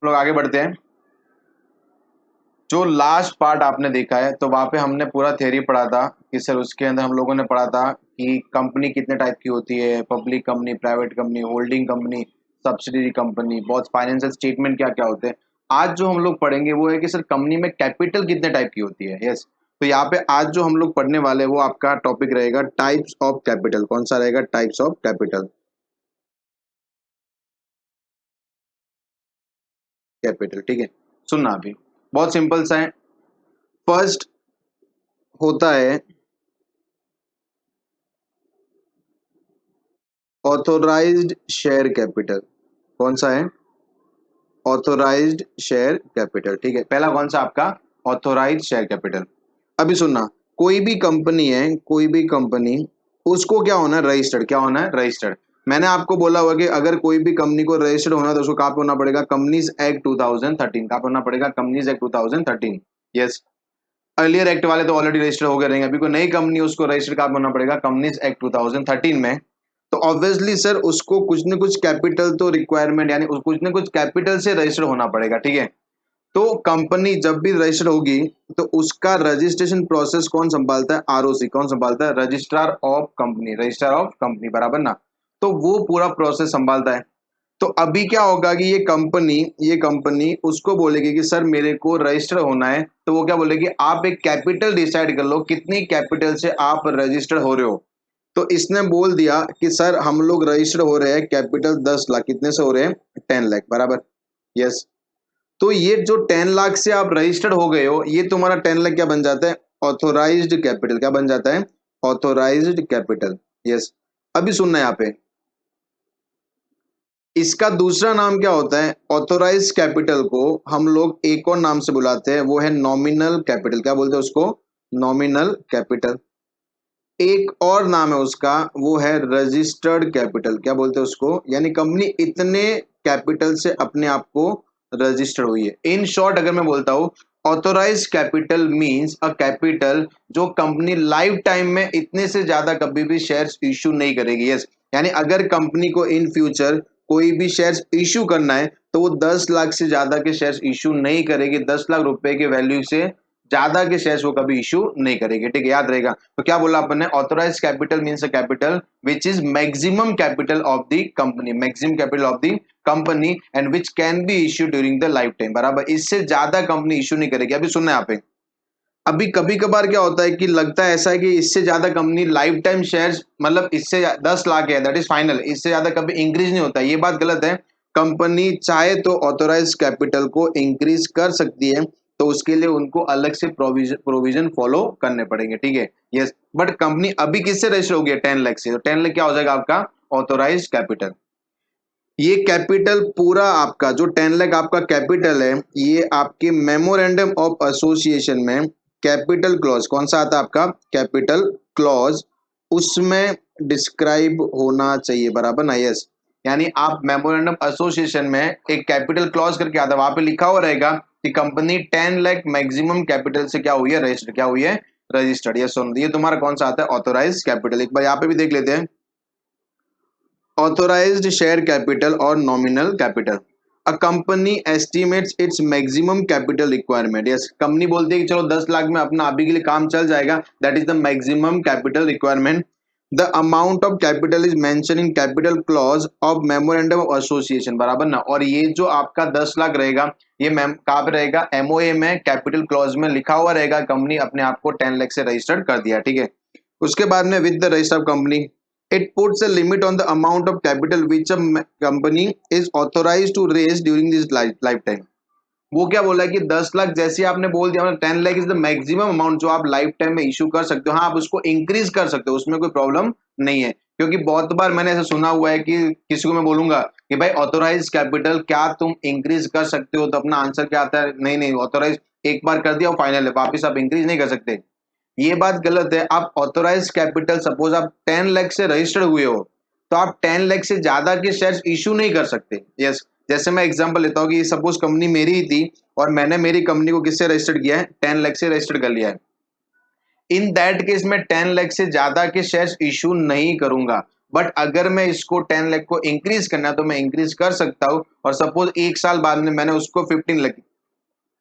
लोग आगे बढ़ते हैं। जो लास्ट पार्ट आपने देखा है तो वहां पे हमने पूरा थ्योरी पढ़ा था कि सर उसके अंदर हम लोगों ने पढ़ा था कि कंपनी कितने टाइप की होती है, public company, private company, holding company, subsidiary company, बहुत फाइनेंशियल स्टेटमेंट क्या क्या होते हैं। आज जो हम लोग पढ़ेंगे वो है कि सर कंपनी में कैपिटल कितने टाइप की होती है। यस, तो यहाँ पे आज जो हम लोग पढ़ने वाले हैं वो आपका टॉपिक रहेगा टाइप्स ऑफ कैपिटल। कौन सा रहेगा? Types of capital. कैपिटल, ठीक है। सुनना अभी बहुत सिंपल सा है। फर्स्ट होता है ऑथोराइज्ड शेयर कैपिटल। कौन सा है? ऑथोराइज्ड शेयर कैपिटल, ठीक है। पहला कौन सा आपका? Authorised share capital. अभी सुनना, कोई भी कंपनी है, कोई भी कंपनी, उसको क्या होना है? रजिस्टर्ड। क्या होना है? रजिस्टर्ड। मैंने आपको बोला हुआ कि अगर कोई भी कंपनी को रजिस्टर्ड होना है तो उसको कहाँ पे होना पड़ेगा? Companies act 2013। कहाँ पे होना पड़ेगा? Companies act 2013। Yes, earlier act वाले तो ऑलरेडी रजिस्टर हो गए रहेंगे, अभी कोई नई कंपनी उसको रजिस्टर कहाँ होना पड़ेगा? कंपनीज एक्ट 2013 में। तो ऑब्वियसली सर उसको कुछ न कुछ कैपिटल तो रिक्वायरमेंट, यानी कुछ न कुछ कैपिटल से रजिस्टर होना पड़ेगा, ठीक है। तो कंपनी जब भी रजिस्टर होगी तो उसका रजिस्ट्रेशन प्रोसेस कौन संभालता है? आरओसी। कौन संभालता है? Registrar of company. Registrar of company, बराबर ना। तो वो पूरा प्रोसेस संभालता है। तो अभी क्या होगा कि ये कंपनी उसको बोलेगी कि सर मेरे को रजिस्टर होना है, तो वो क्या बोलेगी? आप एक कैपिटल डिसाइड कर लो, कितनी कैपिटल से आप रजिस्टर हो रहे हो। तो इसने बोल दिया कि सर हम लोग रजिस्टर हो रहे हैं कैपिटल 10 लाख। कितने से हो रहे हैं? 10 लाख, बराबर। यस, तो ये जो 10 लाख से आप रजिस्टर्ड हो गए हो, ये तुम्हारा 10 लाख क्या बन जाता है? Authorised capital. क्या बन जाता है? Authorised capital. यस, अभी सुनना है यहाँ पे, इसका दूसरा नाम क्या होता है? ऑथोराइज कैपिटल को हम लोग एक और नाम से बुलाते हैं, वो है नॉमिनल कैपिटल। क्या बोलते हैं उसको? Nominal capital. एक और नाम है उसका, वो है रजिस्टर्ड कैपिटल। क्या बोलते हैं उसको? यानी कंपनी इतने कैपिटल से अपने आप को रजिस्टर्ड हुई है। इन शॉर्ट अगर मैं बोलता हूं, authorise capital means a capital जो कंपनी लाइफ टाइम में इतने से ज्यादा कभी भी शेयर्स इश्यू नहीं करेगी। यस, यानी अगर कंपनी को इन फ्यूचर कोई भी शेयर्स इश्यू करना है तो वो 10 लाख से ज्यादा के शेयर्स इश्यू नहीं करेगी। 10 लाख रुपए के वैल्यू से ज्यादा के शेयर्स वो कभी इशू नहीं करेगी, ठीक है, याद रहेगा। तो क्या बोला अपन ने? Authorise capital means a capital which is maximum capital of the company. Maximum capital of the company and which can be issue during the life time, बराबर। इससे ज्यादा कंपनी इशू नहीं करेगी। अभी सुनना है यहाँ पे, अभी कभी कभार क्या होता है कि लगता है ऐसा है कि इससे ज्यादा कंपनी लाइफ टाइम शेयर्स, मतलब इससे 10 लाख है दैट इज फाइनल, इससे ज्यादा कभी इंक्रीज नहीं होता। ये बात गलत है। कंपनी चाहे तो ऑथोराइज कैपिटल को इंक्रीज कर सकती है, तो उसके लिए उनको अलग से प्रोविजन फॉलो करने पड़ेंगे, ठीक है। यस, बट कंपनी अभी किससे रजिस्टर होगी? 10 लाख से। तो 10 लाख क्या हो जाएगा आपका? Authorise capital. ये कैपिटल पूरा आपका जो 10 लाख आपका कैपिटल है, ये आपके मेमोरेंडम ऑफ एसोसिएशन में कैपिटल क्लॉज कौन सा आता है आपका? कैपिटल क्लॉज, उसमें डिस्क्राइब होना चाहिए, बराबर ना। यस, यानी आप मेमोरेंडम एसोसिएशन में एक कैपिटल क्लॉज करके आता है, वहां पे लिखा हुआ रहेगा कि कंपनी 10 लाख मैक्सिमम कैपिटल से क्या हुई है? रजिस्टर्ड। क्या हुई है? रजिस्टर्ड। यस, सुन, ये तुम्हारा कौन सा आता है? Authorise capital. एक बार यहाँ पे भी देख लेते हैं, authorized share capital or nominal capital. A company estimates its maximum capital requirement. Yes, company बोलती है कि चलो 10 लाख में अपना अभी के लिए काम चल जाएगा, that is the maximum capital requirement. The amount of capital is mention in capital clause of memorandum of association, बराबर ना। और ये जो आपका 10 लाख रहेगा, ये मैम कहाँ पे रहेगा? एमओए में कैपिटल क्लॉज में लिखा हुआ रहेगा, कंपनी अपने आप को 10 लाख से रजिस्टर्ड कर दिया, ठीक है। उसके बाद में with the register of company, it puts a limit on the amount of capital which a company is authorized to raise during this lifetime. वो क्या बोला है कि 10 लाख जैसे आपने बोल दिया, मतलब 10 lakh is the maximum amount जो आप लाइफ टाइम में इशू कर सकते हो। हाँ, आप उसको इंक्रीज कर सकते हो, उसमें कोई प्रॉब्लम नहीं है। क्योंकि बहुत बार मैंने ऐसा सुना हुआ है कि किसी को मैं बोलूंगा कि भाई ऑथोराइज कैपिटल क्या तुम इंक्रीज कर सकते हो, तो अपना आंसर क्या आता है? नहीं नहीं, ऑथोराइज एक बार कर दिया, फाइनल है, वापिस आप इंक्रीज नहीं कर सकते। ये बात गलत है। आप ऑथोराइज कैपिटल, सपोज आप 10 लाख से रजिस्टर्ड हुए हो, तो आप 10 लाख से ज्यादा के शेयर्स इशू नहीं कर सकते। यस, जैसे मैं एग्जांपल लेता हूँ कि सपोज कंपनी मेरी ही थी और मैंने मेरी कंपनी को किससे रजिस्टर्ड किया है? 10 लाख से रजिस्टर्ड कर लिया है। इन दैट केस में 10 लाख से ज्यादा के शेयर्स इशू नहीं करूंगा। बट अगर मैं इसको 10 लाख को इंक्रीज करना है तो मैं इंक्रीज कर सकता हूँ, और सपोज एक साल बाद में मैंने उसको 15 लाख,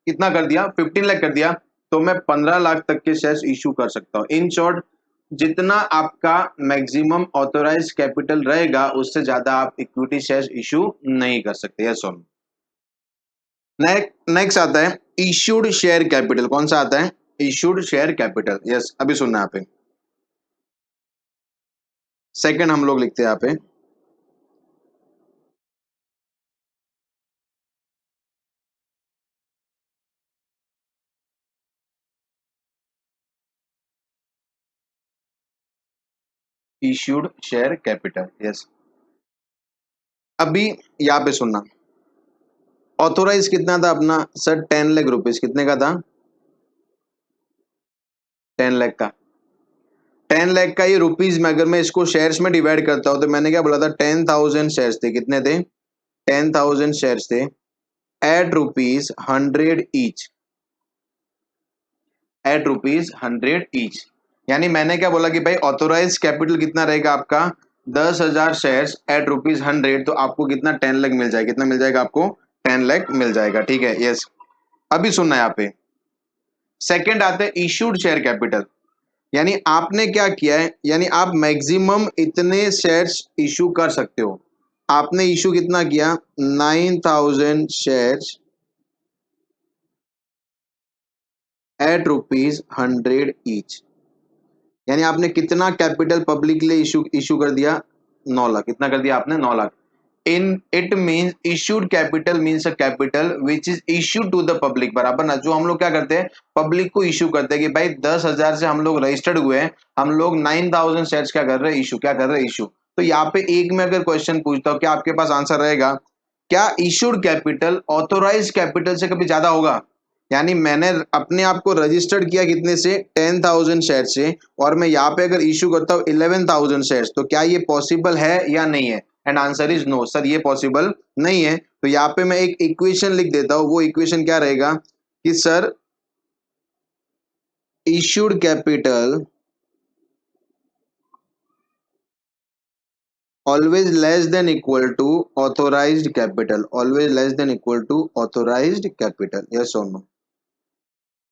कितना कर दिया, 15 लाख कर दिया, तो मैं 15 लाख तक के शेयर्स इशू कर सकता हूँ। इन शॉर्ट, जितना आपका मैक्सिमम ऑथोराइज कैपिटल रहेगा उससे ज्यादा आप इक्विटी शेयर्स इशू नहीं कर सकते। यस और नेक्स्ट आता है इश्यूड शेयर कैपिटल। कौन सा आता है? Issued share capital. यस, अभी सुनना यहाँ पे, सेकंड हम लोग लिखते हैं यहाँ पे इश्यूड शेयर कैपिटल। यस, अभी यहाँ पे सुनना, ऑथोराइज कितना था अपना सर? 10 लाख रुपीज। कितने का था? 10 लाख का। 10 लाख का ये रुपीज में अगर मैं इसको शेयर्स में डिवाइड करता हूं तो मैंने क्या बोला था? 10,000 शेयर्स थे। कितने थे? 10,000 शेयर्स थे at rupees 100 each, at rupees 100 each. यानी मैंने क्या बोला कि भाई ऑथोराइज कैपिटल कितना रहेगा आपका? 10,000 शेयर्स एट रुपीज 100, तो आपको कितना? 10 लाख मिल जाएगा। कितना मिल जाएगा आपको? 10 लाख मिल जाएगा। ठीक है, यस। अभी सुनना है यहाँ पे, सेकेंड आते हैं इश्यूड शेयर कैपिटल। यानी आपने क्या किया है, यानी आप मैक्सिमम इतने शेयर्स इशू कर सकते हो। आपने इशू कितना किया? 9,000 शेयर्स एट रुपीज 100 ईच। यानी आपने कितना कैपिटल पब्लिक के लिए इशू इशू कर दिया? 9 लाख। कितना कर दिया आपने? 9 lakh. In it means issued capital means a capital which is issued to the public, बराबर ना? जो हम लोग क्या करते हैं, पब्लिक को इश्यू करते हैं कि भाई 10,000 से हम लोग रजिस्टर्ड हुए हैं, हम लोग 9,000 शेयर्स क्या कर रहे हैं? इशू। क्या कर रहे हैं? इशू। तो यहाँ पे एक में अगर क्वेश्चन पूछता हूँ, क्या आपके पास आंसर रहेगा? क्या इशूड कैपिटल ऑथोराइज कैपिटल से कभी ज्यादा होगा? यानी मैंने अपने आप को रजिस्टर्ड किया कितने से? 10,000 शेयर से, और मैं यहाँ पे अगर इशू करता हूँ 11,000 शेयर्स, तो क्या ये पॉसिबल है या नहीं है? And answer is no sir, ये पॉसिबल नहीं है। तो यहाँ पे मैं एक इक्वेशन लिख देता हूं, वो इक्वेशन क्या रहेगा कि sir issued capital always less than equal to authorised capital, always less than equal to authorised capital. Yes और नो?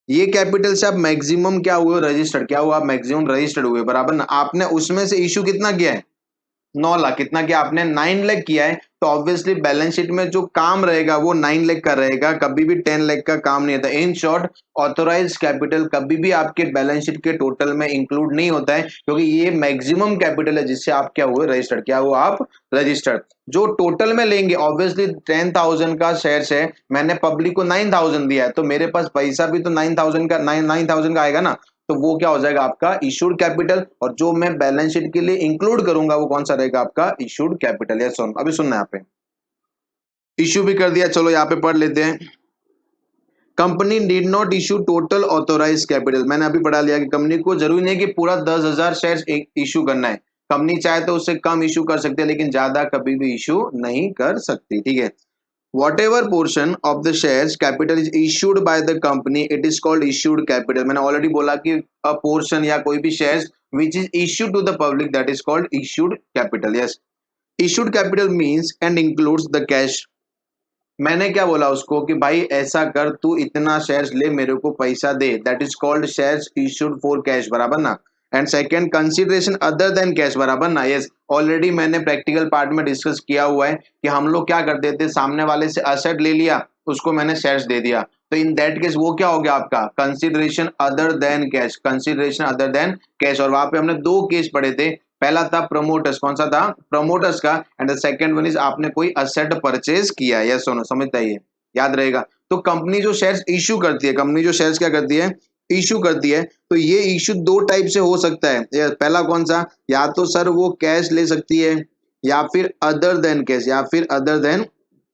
ये कैपिटल से आप मैक्सिमम क्या हुए? रजिस्टर्ड। क्या हुआ? आप मैक्सिमम रजिस्टर्ड हुए, बराबर ना? आपने उसमें से इशू कितना किया है? 9 लाख। कितना किया आपने? 9 लाख किया है। तो ऑब्वियसली बैलेंस शीट में जो काम रहेगा वो 9 लाख का रहेगा, कभी भी 10 लाख का काम नहीं होता। इन शॉर्ट, ऑथोराइज कैपिटल कभी भी आपके बैलेंस शीट के टोटल में इंक्लूड नहीं होता है, क्योंकि ये मैक्सिमम कैपिटल है जिससे आप क्या हुए? रजिस्टर्ड। क्या हुआ आप? रजिस्टर्ड। जो टोटल में लेंगे, ऑब्वियसली 10,000 का शेयर है, मैंने पब्लिक को 9,000 दिया है, तो मेरे पास पैसा भी तो 9,000 का 9,000 का आएगा ना। तो वो क्या हो जाएगा आपका? Issued capital. और जो मैं बैलेंस शीट के लिए इंक्लूड करूंगा वो कौन सा रहेगा? आपका इशूड कैपिटल। या सुन, अभी सुनना यहाँ पे, इशू भी कर दिया, चलो यहाँ पे पढ़ लेते हैं। Company did not issue total authorise capital. मैंने अभी पढ़ा लिया कि कंपनी को जरूरी नहीं कि पूरा 10,000 शेयर इशू करना है। कंपनी चाहे तो उससे कम इशू कर सकती है, लेकिन ज्यादा कभी भी इशू नहीं कर सकती। ठीक है, whatever portion of the shares capital is issued by the company, it is called issued capital। मैंने ऑलरेडी बोला कि a portion या कोई भी shares which is issued to the public, that is called issued capital। yes, issued capital means and includes the cash। मैंने क्या बोला उसको कि भाई ऐसा कर, तू इतना शेयर्स ले, मेरे को पैसा दे, that is called shares issued for cash, बराबर ना? And second, consideration other than cash, बराबर ना? यस, ऑलरेडी मैंने प्रैक्टिकल पार्ट में डिस्कस किया हुआ है कि हम लोग क्या करते थे, सामने वाले से असेट ले लिया, उसको मैंने शेयर्स दे दिया, तो इन दैट केस वो क्या हो गया आपका? Consideration other than cash, consideration other than cash. और वहां पे हमने दो केस पढ़े थे, पहला था प्रमोटर्स। कौन सा था? प्रमोटर्स का। And the second one is आपने कोई असेट परचेज किया। यस सोनो, समझता है ये? याद रहेगा। तो कंपनी जो शेयर्स इशू करती है, कंपनी जो शेयर्स क्या करती है? इशू करती है। तो ये इशू दो टाइप से हो सकता है। पहला कौन सा? या तो सर वो कैश ले सकती है, या फिर अदर देन कैश, या फिर अदर देन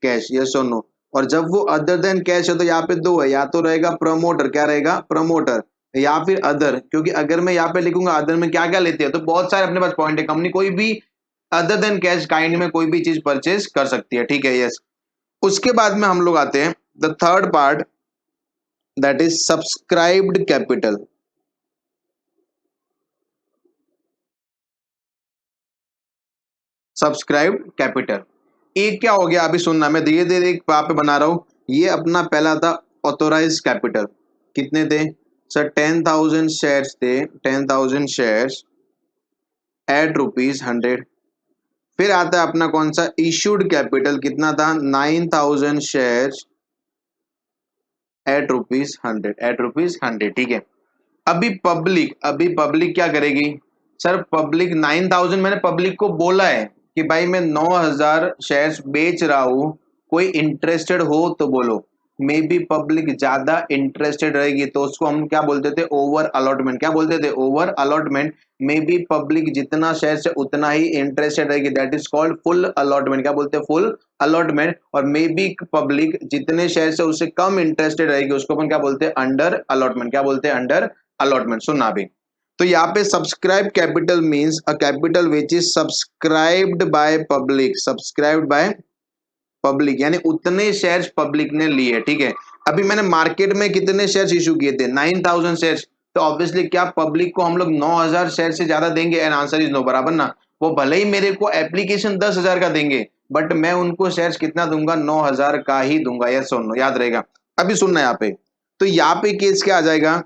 कैश। यस और नो? और जब वो अदर देन कैश है तो यहाँ पे दो है, या तो रहेगा प्रमोटर, क्या रहेगा? प्रमोटर, या फिर अदर। क्योंकि अगर मैं यहाँ पे लिखूंगा अदर में क्या क्या लेते हैं, तो बहुत सारे अपने पास पॉइंट है। कंपनी कोई भी अदर देन कैश काइंड में कोई भी चीज परचेज कर सकती है। ठीक है, यस। उसके बाद में हम लोग आते हैं the third part, that is subscribed capital. Subscribed capital. एक क्या हो गया, अभी सुनना, मैं धीरे धीरे एक वहां पे बना रहा हूं। ये अपना पहला था ऑथोराइज कैपिटल, कितने थे सर, 10,000 शेयर्स थे, 10,000 शेयर्स एट ₹100। फिर आता है अपना कौन सा, इशूड कैपिटल, कितना था, 9,000 शेयर्स एट ₹100, एट ₹100, ठीक है। अभी पब्लिक क्या करेगी सर, पब्लिक 9,000 मैंने पब्लिक को बोला है कि भाई मैं 9,000 शेयर्स बेच रहा हूं, कोई इंटरेस्टेड हो तो बोलो। मे बी पब्लिक ज्यादा इंटरेस्टेड रहेगी तो उसको हम क्या बोलते थे, ओवर अलॉटमेंट। क्या बोलते थे, over allotment. May be public जितना शेयर से उतना ही इंटरेस्टेड रहेगी, that is called full allotment. क्या बोलते हैं, फुल अलॉटमेंट। और मे बी पब्लिक जितने शेयर से उससे कम इंटरेस्टेड रहेगी उसको अपन क्या बोलते हैं, अंडर अलॉटमेंट। क्या बोलते हैं, अंडर अलॉटमेंट। सुनना भी, तो यहाँ पे subscribe capital means a capital which is subscribed by public, subscribed by public, यानी उतने शेयर्स पब्लिक ने लिए, ठीक है। अभी मैंने मार्केट में कितने शेयर्स इशू किए थे, 9,000 शेयर्स। तो ऑब्वियसली क्या पब्लिक को हम लोग 9,000 शेयर से ज्यादा देंगे, एंड आंसर इज नो, बराबर ना। वो भले ही मेरे को एप्लीकेशन 10,000 का देंगे, बट मैं उनको शेयर्स कितना दूंगा, 9,000 का ही दूंगा। यस सुनो, याद रहेगा। अभी सुनना यहाँ पे, तो यहाँ पे केस क्या आ जाएगा,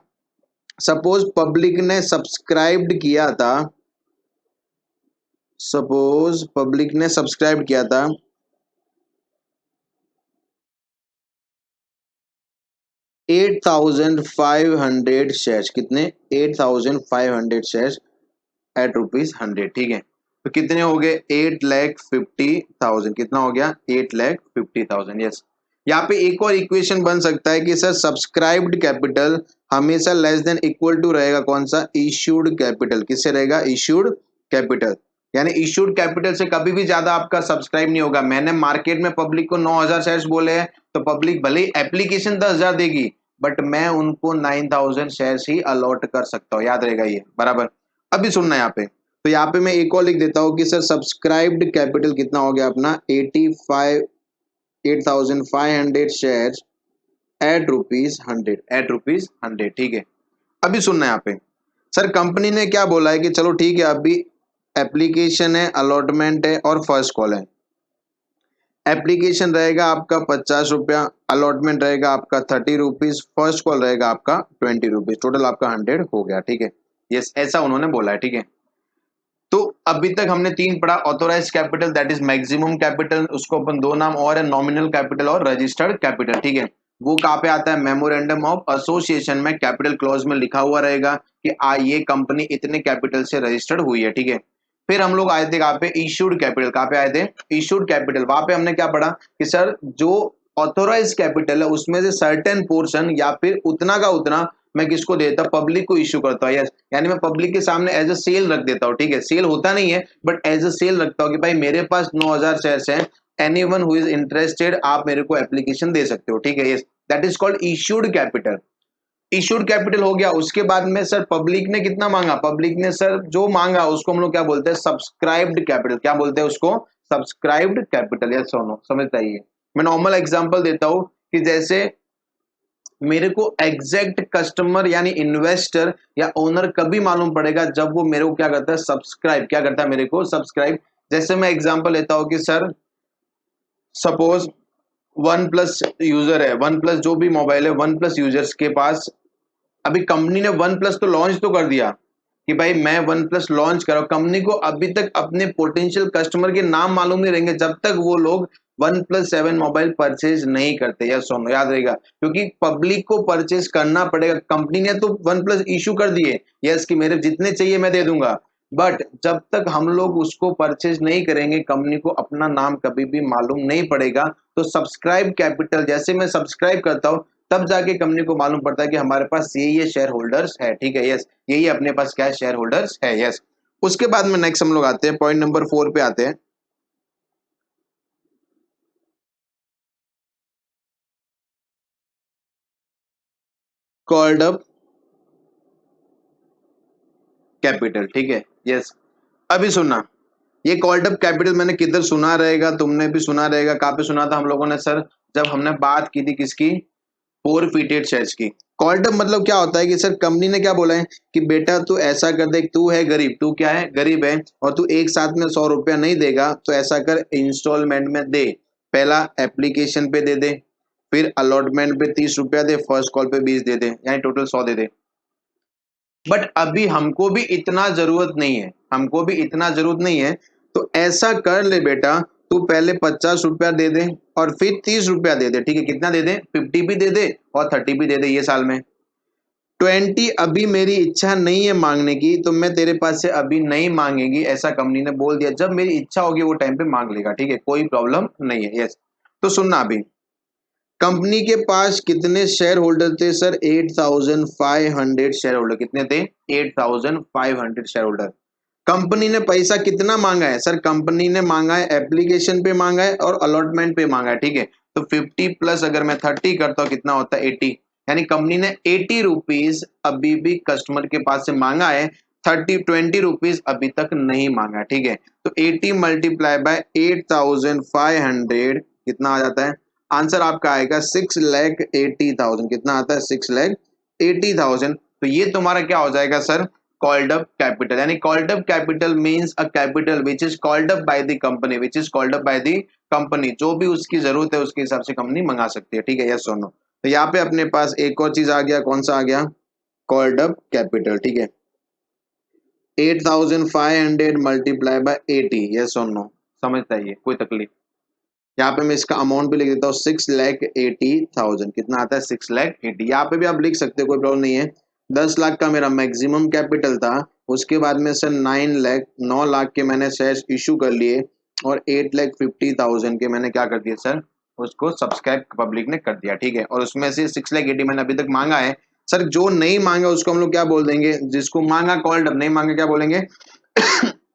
सपोज पब्लिक ने सब्सक्राइब्ड किया था, सपोज पब्लिक ने सब्सक्राइब किया था 8,500 शेयर्स, कितने, 8,500 शेयर्स एट ₹100, ठीक है। तो कितने हो गए, 8,50,000, कितना हो गया, 8,50,000। यस, यहाँ पे एक और इक्वेशन बन सकता है कि सर सब्सक्राइब्ड कैपिटल हमेशा लेस देन इक्वल टू रहेगा कौन सा, इश्यूड कैपिटल। किससे रहेगा, इश्यूड कैपिटल। यानी इश्यूड कैपिटल से कभी भी ज्यादा आपका सब्सक्राइब नहीं होगा। मैंने मार्केट में पब्लिक को 9,000 शेयर्स बोले हैं, तो पब्लिक भले ही एप्लीकेशन 10,000 देगी, बट मैं उनको 9,000 शेयर्स ही अलॉट कर सकता हूँ, याद रहेगा ये, बराबर। अभी सुनना यहाँ पे, तो यहाँ पे मैं एक और लिख देता हूँ कि सर सब्सक्राइब्ड कैपिटल कितना हो गया अपना, 8,500 शेयर्स एट ₹100, एट ₹100, ठीक है। अभी सुनना यहाँ पे, सर कंपनी ने क्या बोला है कि चलो ठीक है, अभी एप्लीकेशन है, अलॉटमेंट है और फर्स्ट कॉल है। एप्लीकेशन रहेगा आपका ₹50, अलॉटमेंट रहेगा आपका ₹30, फर्स्ट कॉल रहेगा आपका ₹20, टोटल आपका 100 हो गया, ठीक है। यस, ऐसा उन्होंने बोला है, ठीक है। तो अभी तक हमने तीन पढ़ा, authorise capital that is maximum capital, उसको अपन दो नाम और है, नॉमिनल कैपिटल और रजिस्टर्ड कैपिटल, ठीक है। वो कहाँ पे आता है, मेमोरेंडम ऑफ एसोसिएशन में कैपिटल क्लॉज में लिखा हुआ रहेगा कि ये कंपनी इतने कैपिटल से रजिस्टर्ड हुई है, ठीक है। फिर हम लोग आए थे कहाँ पे, इशूड कैपिटल। कहाँ पे आए थे, इशूड कैपिटल। वहां पे हमने क्या पढ़ा कि सर जो ऑथोराइज कैपिटल है उसमें से सर्टेन पोर्शन या फिर उतना का उतना मैं किसको देता, पब्लिक को इश्यू करता हूँ। यस, यानी मैं पब्लिक के सामने एज अ सेल रख देता हूँ, ठीक है। सेल होता नहीं है बट एज अ सेल रखता हूँ कि भाई मेरे पास 9,000 शेयर्स हैं, एनीवन हु इज इंटरेस्टेड आप मेरे को एप्लीकेशन दे सकते हो, ठीक है। Yes, that is called issued capital. Issued capital हो गया। उसके बाद में सर पब्लिक ने कितना मांगा, पब्लिक ने सर जो मांगा उसको हम लोग क्या बोलते हैं, सब्सक्राइब्ड कैपिटल। क्या बोलते हैं उसको, सब्सक्राइब्ड कैपिटल। यस सुनो, समझ आइए। मैं नॉर्मल एग्जांपल देता हूं कि जैसे मेरे को एग्जैक्ट कस्टमर यानी इन्वेस्टर या ओनर कभी मालूम पड़ेगा जब वो मेरे को क्या करता है, सब्सक्राइब। क्या करता है, मेरे को सब्सक्राइब। जैसे मैं एग्जांपल लेता हूं कि sir suppose one plus user है, वन प्लस जो भी मोबाइल है, वन प्लस यूजर्स के पास अभी कंपनी ने वन प्लस तो लॉन्च तो कर दिया कि भाई मैं वन प्लस लॉन्च कर रहा हूं। कंपनी को अभी तक अपने पोटेंशियल कस्टमर के नाम मालूम नहीं रहेंगे जब तक वो लोग OnePlus 7 मोबाइल परचेज नहीं करते। या सुनो, याद रहेगा, क्योंकि पब्लिक को परचेज करना पड़ेगा। कंपनी ने तो वन प्लस इशू कर दिए, यस, कि मेरे जितने चाहिए मैं दे दूंगा, बट जब तक हम लोग उसको परचेज नहीं करेंगे कंपनी को अपना नाम कभी भी मालूम नहीं पड़ेगा। तो सब्सक्राइब कैपिटल, जैसे मैं सब्सक्राइब करता हूं तब जाके कंपनी को मालूम पड़ता है कि हमारे पास ये शेयर होल्डर्स है, ठीक है। यस, यही अपने पास क्या शेयर होल्डर्स है। यस, उसके बाद में नेक्स्ट हम लोग आते हैं, पॉइंट नंबर 4 पे आते हैं, कॉल्ड अप कैपिटल, ठीक है। यस, अभी सुनना, ये कॉल्ड अप कैपिटल मैंने किधर सुना रहेगा, तुमने भी सुना रहेगा। कहाँ पे सुना था हम लोगों ने सर, जब हमने बात की थी किसकी, फोरफिटेड शेयर्स की। कॉल्ड अप मतलब क्या होता है कि सर कंपनी ने क्या बोला है कि बेटा तू ऐसा कर दे, तू है गरीब, तू क्या है गरीब है, और तू एक साथ में 100 रुपया नहीं देगा, तो ऐसा कर इंस्टॉलमेंट में दे। पहला एप्लीकेशन पे दे दे, फिर अलॉटमेंट पे 30 रुपया दे, फर्स्ट कॉल पे 20 दे दे, यानी टोटल 100 दे दे। बट अभी हमको भी इतना जरूरत नहीं है, हमको भी इतना जरूरत नहीं है, तो ऐसा कर ले बेटा, तू पहले 50 रुपया दे दे और फिर 30 रुपया दे दे। ठीक है, कितना दे दे, 50 भी दे दे और 30 भी दे दे ये साल में। 20 अभी मेरी इच्छा नहीं है मांगने की, तो मैं तेरे पास से अभी नहीं मांगेगी, ऐसा कंपनी ने बोल दिया। जब मेरी इच्छा होगी वो टाइम पे मांग लेगा। ठीक है, कोई प्रॉब्लम नहीं है। यस, तो सुनना अभी, कंपनी के पास कितने शेयर होल्डर थे सर? 8500 share holder. कितने थे? 8500 शेयर होल्डर। कंपनी ने पैसा कितना मांगा है सर? कंपनी ने मांगा है, एप्लीकेशन पे मांगा है और अलॉटमेंट पे मांगा है। ठीक है, तो 50 प्लस अगर मैं 30 करता हूं कितना होता है? 80। यानी कंपनी ने 80 रुपीज अभी भी कस्टमर के पास से मांगा है, 20 रुपीज अभी तक नहीं मांगा। ठीक है, तो 80 मल्टीप्लाई बाय 8500 कितना आ जाता है? आंसर आपका आएगा 6,80,000। कितना आता है? 6,80,000। तो ये तुम्हारा क्या हो जाएगा सर? Called up capital. यानी called up capital means a capital which is called up by the company, which is called up by the company. जो भी उसकी जरूरत है उसके हिसाब से कंपनी मंगा सकती है। ठीक है, यस और नो। तो यहाँ पे अपने पास एक और चीज आ गया, कौन सा आ गया? Called up capital. ठीक है, 8500 मल्टीप्लाई बाय 80। यस और नो, समझता है ये? कोई तकलीफ? यहाँ पे मैं इसका अमाउंट भी लिख देता हूँ, 6,80,000। कितना आता है? 6,80,000। यहाँ पे भी आप लिख सकते हो, कोई प्रॉब्लम नहीं है। 10 लाख का मेरा मैक्सिमम कैपिटल था, उसके बाद में सर 9 लाख के मैंने शेयर इशू कर लिए और 8,50,000 के मैंने क्या कर दिए सर? उसको सब्सक्राइब पब्लिक ने कर दिया। ठीक है, और उसमें से 6,80,000 मैंने अभी तक मांगा है। सर जो नहीं मांगा उसको हम लोग क्या बोल देंगे? जिसको मांगा कॉल्ड अप, नहीं मांगा क्या बोलेंगे?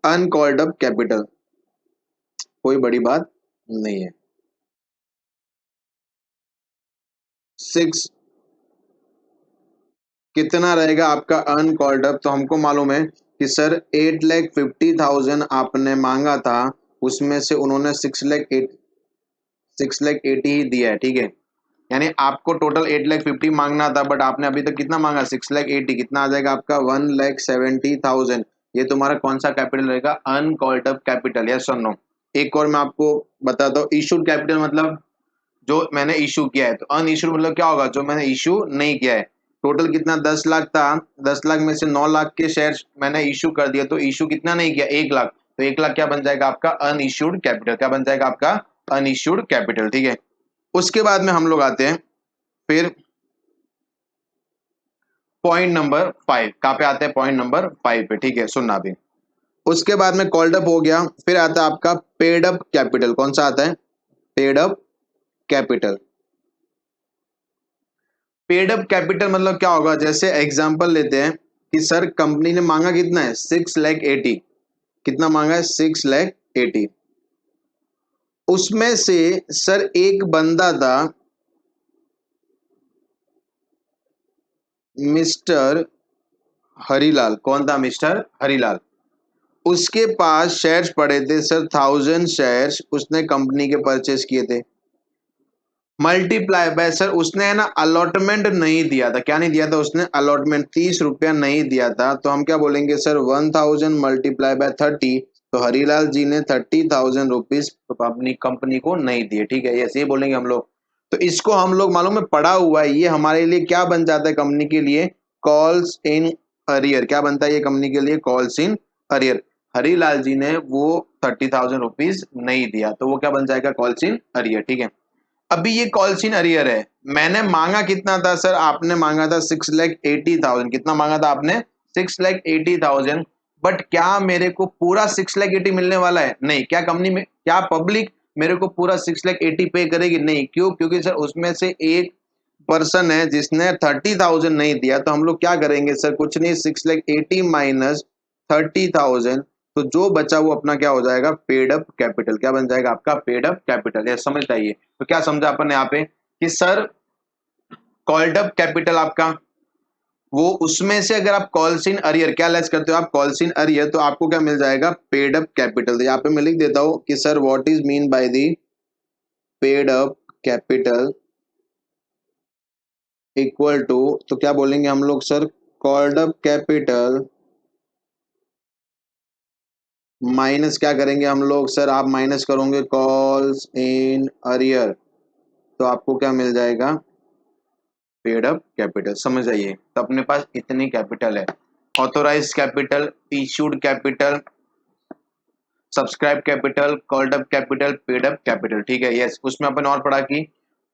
Uncalled up capital. कोई बड़ी बात नहीं है। 6 कितना रहेगा आपका अनकॉल्ड अप? तो हमको मालूम है कि सर 8,50,000 आपने मांगा था, उसमें से उन्होंने 6,80,000 ही दिया है। ठीक है, यानी आपको टोटल 8,50,000 मांगना था, बट आपने अभी तक कितना मांगा? 6,80,000। कितना आ जाएगा आपका? 1,70,000। ये तुम्हारा कौन सा कैपिटल रहेगा? Uncalled up capital. यस और नो? एक और मैं आपको बताता हूँ, इशूड कैपिटल मतलब जो मैंने इशू किया है। तो अनइशूड मतलब क्या होगा? जो मैंने इशू नहीं किया है। टोटल कितना? 10 लाख था, 10 लाख में से 9 लाख के शेयर मैंने इशू कर दिया, तो इशू कितना नहीं किया? 1 लाख। तो 1 लाख क्या बन जाएगा आपका? Unissued capital. क्या बन जाएगा आपका? Unissued capital. ठीक है, उसके बाद में हम लोग आते हैं फिर पॉइंट नंबर 5। कहाँ पे आते हैं? पॉइंट नंबर 5 पे। ठीक है, सुनना भी। उसके बाद में कॉल्ड अप हो गया, फिर आता है आपका पेड अप कैपिटल। कौन सा आता है? Paid up capital. Paid up capital मतलब क्या होगा? जैसे एग्जांपल लेते हैं कि सर कंपनी ने मांगा कितना है? 6,80,000। कितना मांगा है? 6,80,000। उसमें से सर एक बंदा था मिस्टर हरीलाल। कौन था? मिस्टर हरीलाल। उसके पास शेयर्स पड़े थे सर 1,000 शेयर्स, उसने कंपनी के परचेस किए थे। मल्टीप्लाई बाय सर उसने है ना अलॉटमेंट नहीं दिया था। क्या नहीं दिया था उसने? अलॉटमेंट। 30 रुपया नहीं दिया था, तो हम क्या बोलेंगे सर? 1,000 multiply by 30। तो हरीलाल जी ने 30,000 रुपीज अपनी कंपनी को नहीं दिए। ठीक है, ऐसे ही बोलेंगे हम लोग। तो इसको हम लोग मालूम है पढ़ा हुआ है, ये हमारे लिए क्या बन जाता है कंपनी के लिए? Calls in arrear. क्या बनता है ये कंपनी के लिए? Calls in arrear. Harilal ji ने वो 30,000 रुपीज नहीं दिया, तो वो क्या बन जाएगा? Calls in arrear. ठीक है, अभी ये कॉल्स इन अरियर है। मैंने मांगा कितना था सर? आपने मांगा था 6,80,000। कितना मांगा था आपने? 6,80,000। बट क्या मेरे को पूरा 6,80,000 मिलने वाला है? नहीं। क्या कंपनी में, क्या पब्लिक मेरे को पूरा 6,80,000 पे करेगी? नहीं। क्यों? क्योंकि सर उसमें से एक पर्सन है जिसने 30,000 नहीं दिया। तो हम लोग क्या करेंगे सर? कुछ नहीं, 6,80,000 माइनस 30,000, तो जो बचा वो अपना क्या हो जाएगा? Paid up capital. क्या बन जाएगा आपका? Paid up capital. ये समझ आइए। तो क्या समझा अपन यहाँ पे कि सर कॉल्ड अप कैपिटल आपका वो, उसमें से अगर आप कॉल्स इन अरियर क्या लेस करते हो? आप कॉल्स इन अरियर, तो आपको क्या मिल जाएगा? Paid up capital. तो यहाँ पे मैं लिख देता हूं कि sir what is mean by the paid up capital equal to, तो क्या बोलेंगे हम लोग sir, called up capital minus क्या करेंगे हम लोग सर, आप माइनस करोगे कॉल्स इन अरियर, तो आपको क्या मिल जाएगा, पेड अप कैपिटल। समझ आइए, तो अपने पास इतनी कैपिटल है, authorise capital, issued capital, subscribe capital, called up capital, paid up capital, ठीक है। यस, उसमें अपन और पढ़ा कि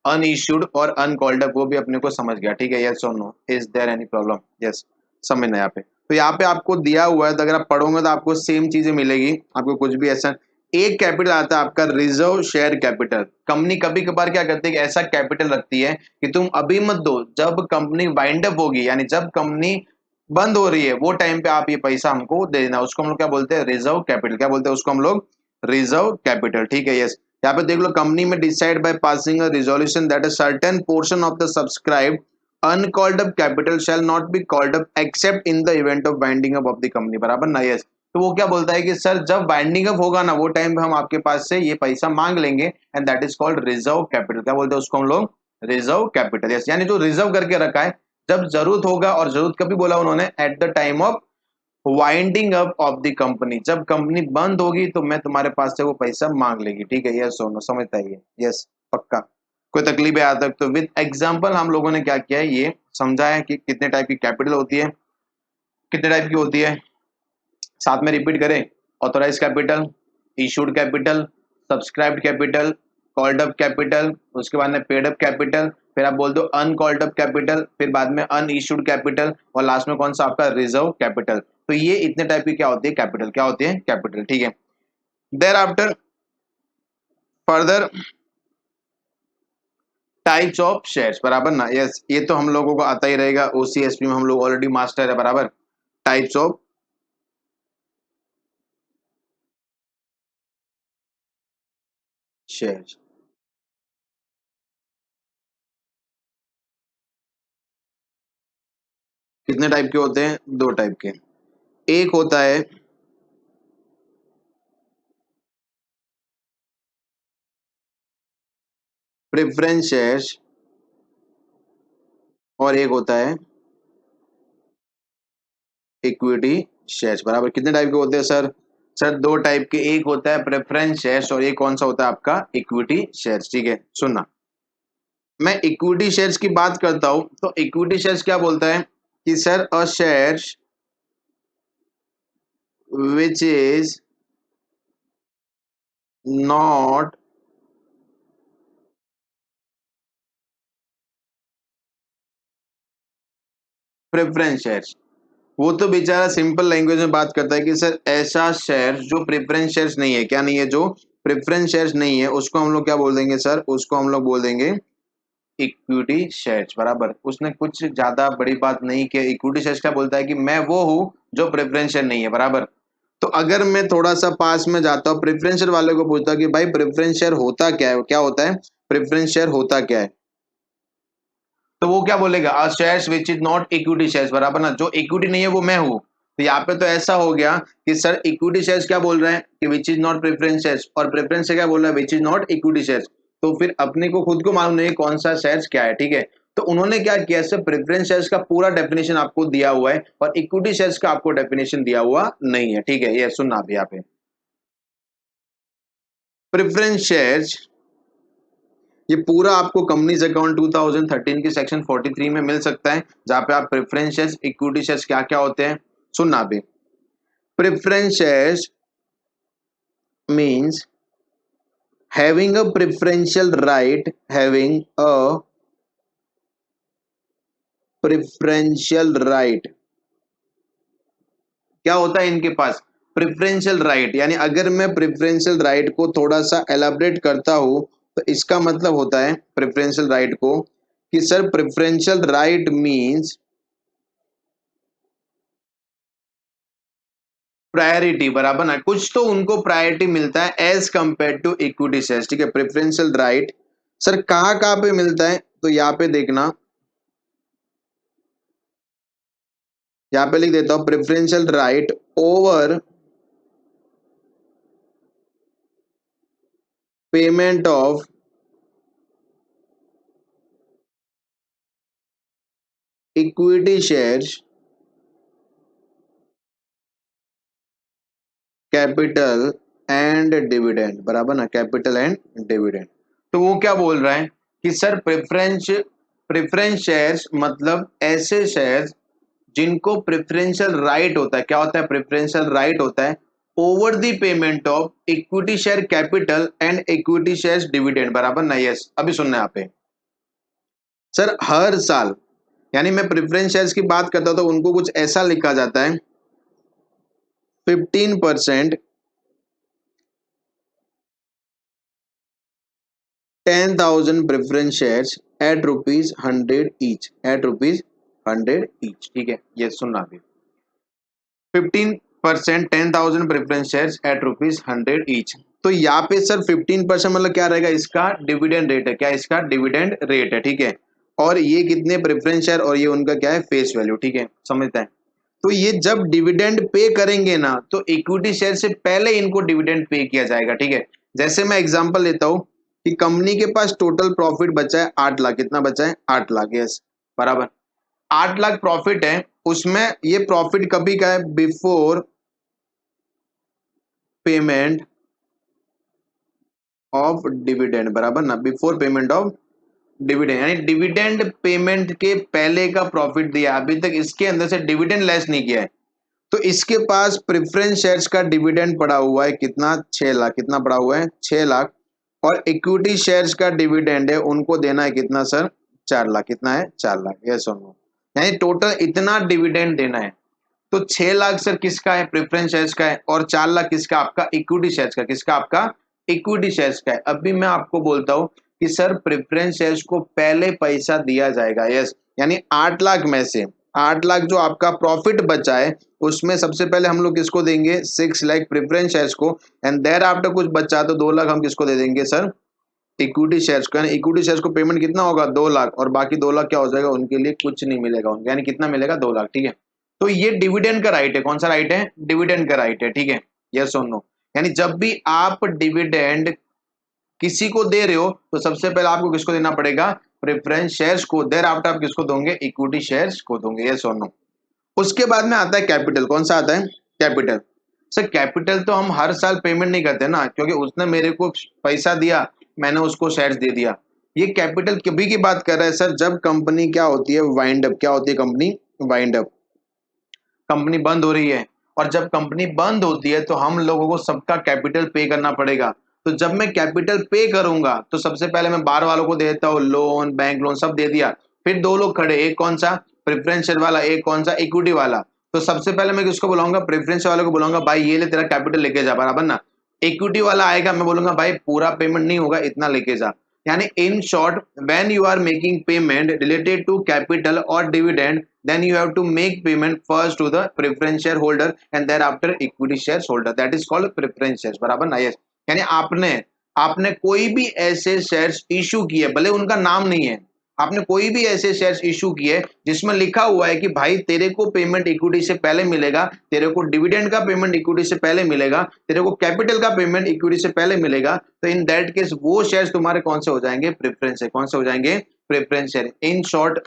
अनइश्यूड और अनकॉल्ड अप, वो भी अपने को समझ गया, ठीक है। यस और no, is there any problem? Yes, समझना यहाँ पे। तो यहाँ पे आपको दिया हुआ है, तो अगर आप पढ़ोगे तो आपको सेम चीजें मिलेगी, आपको कुछ भी ऐसा। एक कैपिटल आता है आपका रिजर्व शेयर कैपिटल। कंपनी कभी कभार क्या करती है कि ऐसा कैपिटल रखती है कि तुम अभी मत दो, जब कंपनी वाइंड अप होगी, यानी जब कंपनी बंद हो रही है, वो टाइम पे आप ये पैसा हमको दे देना, उसको हम लोग क्या बोलते हैं, रिजर्व कैपिटल। क्या बोलते हैं उसको हम लोग, रिजर्व कैपिटल, ठीक है। यस, यहाँ पे देख लो, कंपनी में decide by passing a resolution that a certain portion of the subscribe uncalled up capital shall not be called up accept in the event of winding up of the company, बराबर ना। Yes, तो वो क्या बोलता है कि sir जब winding up होगा ना, वो टाइम पे हम आपके पास से ये पैसा मांग लेंगे, and that is called reserve capital. क्या बोलते हैं उसको हम लोग, रिजर्व कैपिटल। यस, यानी जो रिजर्व करके रखा है, जब जरूरत होगा, और जरूरत कभी बोला उन्होंने, at the time of winding up of the company, जब कंपनी बंद होगी तो मैं तुम्हारे पास से वो पैसा मांग लेगी, ठीक है। यस सोनो, समझता है ये? यस, पक्का। कोई तकलीफ है आज तक? तो विद एग्जांपल हम लोगों ने क्या किया है, ये समझाया कि कितने टाइप की कैपिटल होती है, कितने टाइप की होती है, साथ में रिपीट करें। Authorise capital, issued capital, subscribed capital, called up capital, उसके बाद में पेड अप कैपिटल, फिर आप बोल दो अनकॉल्ड अप कैपिटल, फिर बाद में अन इशूड कैपिटल, और लास्ट में कौन सा आपका, रिजर्व कैपिटल। तो ये इतने टाइप की क्या होती है, कैपिटल, क्या होती है, कैपिटल, ठीक है। Thereafter further types of shares, बराबर ना। यस, ये तो हम लोगों को आता ही रहेगा, ओसीएसपी में हम लोग ऑलरेडी मास्टर है, बराबर। टाइप्स ऑफ शेयर्स, कितने टाइप के होते हैं, दो टाइप के। एक होता है प्रेफरेंस शेयर्स, और एक होता है इक्विटी शेयर्स, बराबर। कितने टाइप के होते हैं सर? सर दो टाइप के, एक होता है प्रेफरेंस शेयर्स, और एक कौन सा होता है आपका, इक्विटी शेयर्स, ठीक है। सुनना, मैं इक्विटी शेयर्स की बात करता हूं, तो इक्विटी शेयर्स क्या बोलता है कि sir a shares which is not preference shares, वो तो बेचारा सिंपल लैंग्वेज में बात करता है कि सर ऐसा शेयर जो प्रेफरेंस शेयर्स नहीं है, क्या नहीं है, जो प्रेफरेंस शेयर्स नहीं है, उसको हम लोग क्या बोल देंगे सर, उसको हम लोग बोल देंगे इक्विटी शेयर्स, बराबर। उसने कुछ ज्यादा बड़ी बात नहीं की। इक्विटी शेयर्स क्या बोलता है कि मैं वो हूं जो प्रेफरेंस शेयर नहीं है, बराबर। तो अगर मैं थोड़ा सा पास में जाता हूँ, प्रेफरेंस शेयर वाले को पूछता हूँ कि भाई प्रेफरेंस शेयर होता क्या है, क्या होता है प्रेफरेंस शेयर, होता क्या है, तो वो क्या बोलेगा, a shares which is not equity shares, बराबर ना। जो इक्विटी नहीं है वो मैं हूं। तो यहाँ पे तो ऐसा हो गया कि सर इक्विटी शेयर्स क्या बोल रहे हैं कि विच इज नॉट प्रेफरेंस शेयर्स, और प्रेफरेंस शेयर क्या बोल रहा है, विच इज नॉट इक्विटी शेयर्स। तो फिर अपने को खुद को मालूम नहीं है कौन सा शेयर्स क्या है, ठीक है। तो उन्होंने क्या किया, सर प्रेफरेंस शेयर्स का पूरा डेफिनेशन आपको दिया हुआ है, और इक्विटी शेयर्स का आपको डेफिनेशन दिया हुआ नहीं है, ठीक है। ये सुनना आप यहाँ पे, प्रेफरेंस शेयर्स, ये पूरा आपको कंपनीज अकाउंट 2013 की सेक्शन 43 में मिल सकता है, जहां पे आप प्रेफरेंस शेयर्स, इक्विटी शेयर्स क्या क्या होते हैं सुनना भी। Preference shares means having a preferential right, having a preferential right, क्या होता है इनके पास, प्रेफरेंशियल राइट। यानी अगर मैं प्रेफरेंशियल राइट को थोड़ा सा एलाबरेट करता हूं, तो इसका मतलब होता है प्रेफरेंशियल राइट को कि sir preferential right means priority, बराबर ना। कुछ तो उनको प्रायोरिटी मिलता है as compare to equity shares, ठीक है। प्रेफरेंशियल राइट सर कहाँ कहाँ पे मिलता है, तो यहाँ पे देखना, यहाँ पे लिख देता हूं, preferential right over payment of equity shares capital and dividend, बराबर ना, कैपिटल एंड डिविडेंड। तो वो क्या बोल रहा है कि सर प्रेफरेंस शेयर्स मतलब ऐसे शेयर्स जिनको प्रेफरेंशियल राइट होता है, क्या होता है, प्रेफरेंशियल राइट होता है over the payment of equity share capital and equity shares dividend, बराबर ना। यस, अभी सुनना यहाँ पे सर, हर साल, यानी मैं प्रेफरेंस शेयर्स की बात करता हूं तो उनको कुछ ऐसा लिखा जाता है 15%, 10,000 preference shares at rupees 100 each, at rupees 100 each, ठीक है। ये सुनना अभी, 15%, 10,000 preference shares at rupees 100 each. तो यहाँ पे सर 15% मतलब क्या रहेगा, इसका डिविडेंड रेट है, क्या इसका डिविडेंड रेट है, ठीक है। और ये कितने प्रेफरेंस शेयर और ये उनका क्या है, फेस वैल्यू, ठीक है, समझता है। तो ये जब डिविडेंड पे करेंगे ना तो इक्विटी शेयर से पहले इनको डिविडेंड पे किया जाएगा, ठीक है। जैसे मैं एग्जांपल लेता हूं कि कंपनी के पास टोटल प्रॉफिट बचा है 8 लाख, कितना बचा है, 8 लाख, यस, बराबर। 8 लाख प्रॉफिट है, उसमें ये प्रॉफिट कभी का है, बिफोर पेमेंट ऑफ डिविडेंड, बराबर ना, बिफोर पेमेंट ऑफ डिविडेंड, यानी डिविडेंड पेमेंट के पहले का प्रॉफिट दिया, अभी तक इसके अंदर से डिविडेंड लेस नहीं किया है। तो इसके पास प्रेफरेंस शेयर्स का डिविडेंड पड़ा हुआ है कितना, 6 लाख, कितना पड़ा हुआ है, 6 लाख। और इक्विटी शेयर्स का डिविडेंड है, उनको देना है कितना सर, 4 लाख, कितना है, 4 लाख, यस और नो, यानी टोटल इतना डिविडेंड देना है। तो 6 लाख सर किसका है, प्रेफरेंस शेयर्स का है, और 4 लाख किसका, आपका इक्विटी शेयर्स का, किसका, आपका इक्विटी शेयर्स का है। अभी मैं आपको बोलता हूं कि सर प्रेफरेंस शेयर्स को पहले पैसा दिया जाएगा, यस, यानी 8 लाख में से 8 लाख जो आपका प्रॉफिट बचा है उसमें सबसे पहले हम लोग किसको देंगे, 6 लाख प्रेफरेंस शेयर्स को, एंड देयर आफ्टर कुछ बचा तो 2 लाख हम किसको दे देंगे सर, इक्विटी शेयर्स को। यानी इक्विटी शेयर्स को पेमेंट कितना होगा, 2 लाख, और बाकी 2 लाख क्या हो जाएगा, उनके लिए कुछ नहीं मिलेगा उनको, यानी कितना मिलेगा, 2 लाख, ठीक है। तो ये डिविडेंड का राइट है, कौन सा राइट है, डिविडेंड का राइट है, ठीक है, यस और नो। यानी जब भी आप डिविडेंड किसी को दे रहे हो तो सबसे पहले आपको किसको देना पड़ेगा, प्रेफरेंस शेयर्स को, देयर आफ्टर आप किसको दोगे, इक्विटी शेयर्स को दोगे, यस और नो। उसके बाद में आता है कैपिटल, कौन सा आता है, कैपिटल। सर कैपिटल तो हम हर साल पेमेंट नहीं करते ना, क्योंकि उसने मेरे को पैसा दिया, मैंने उसको शेयर्स दे दिया। ये कैपिटल कभी की बात कर रहा है सर, जब कंपनी क्या होती है, वाइंड अप, क्या होती है कंपनी, वाइंड अप, कंपनी बंद हो रही है। और जब कंपनी बंद होती है तो हम लोगों को सबका कैपिटल पे करना पड़ेगा। तो जब मैं कैपिटल पे करूंगा तो सबसे पहले मैं बाहर वालों को दे देता हूँ, लोन, बैंक लोन सब दे दिया। फिर 2 लोग खड़े, एक कौन सा, प्रेफरेंस शेयर वाला, एक कौन सा, इक्विटी वाला। तो सबसे पहले मैं किसको बुलाऊंगा, प्रेफरेंस वाले को बुलाऊंगा, भाई ये ले तेरा कैपिटल लेके जा, बराबर ना। इक्विटी वाला आएगा, मैं बोलूंगा भाई पूरा पेमेंट नहीं होगा, इतना लेके जा। यानी in short, when you are making payment related to capital और dividend, then you have to make payment first to the preference shareholder and thereafter equity shareholder, that is called preference shares, बराबर ना, yes. यानी आपने आपने कोई भी ऐसे shares issue किए, भले उनका नाम नहीं है, आपने कोई भी ऐसे शेयर्स इशू किए जिसमें लिखा हुआ है कि भाई तेरे को पेमेंट इक्विटी से पहले मिलेगा, तेरे को डिविडेंड का पेमेंट इक्विटी से पहले मिलेगा, तेरे को कैपिटल का पेमेंट इक्विटी से पहले मिलेगा, तो इन दैट केस वो शेयर्स तुम्हारे कौन से हो जाएंगे, प्रेफरेंस है, कौन से हो जाएंगे, preference share. In short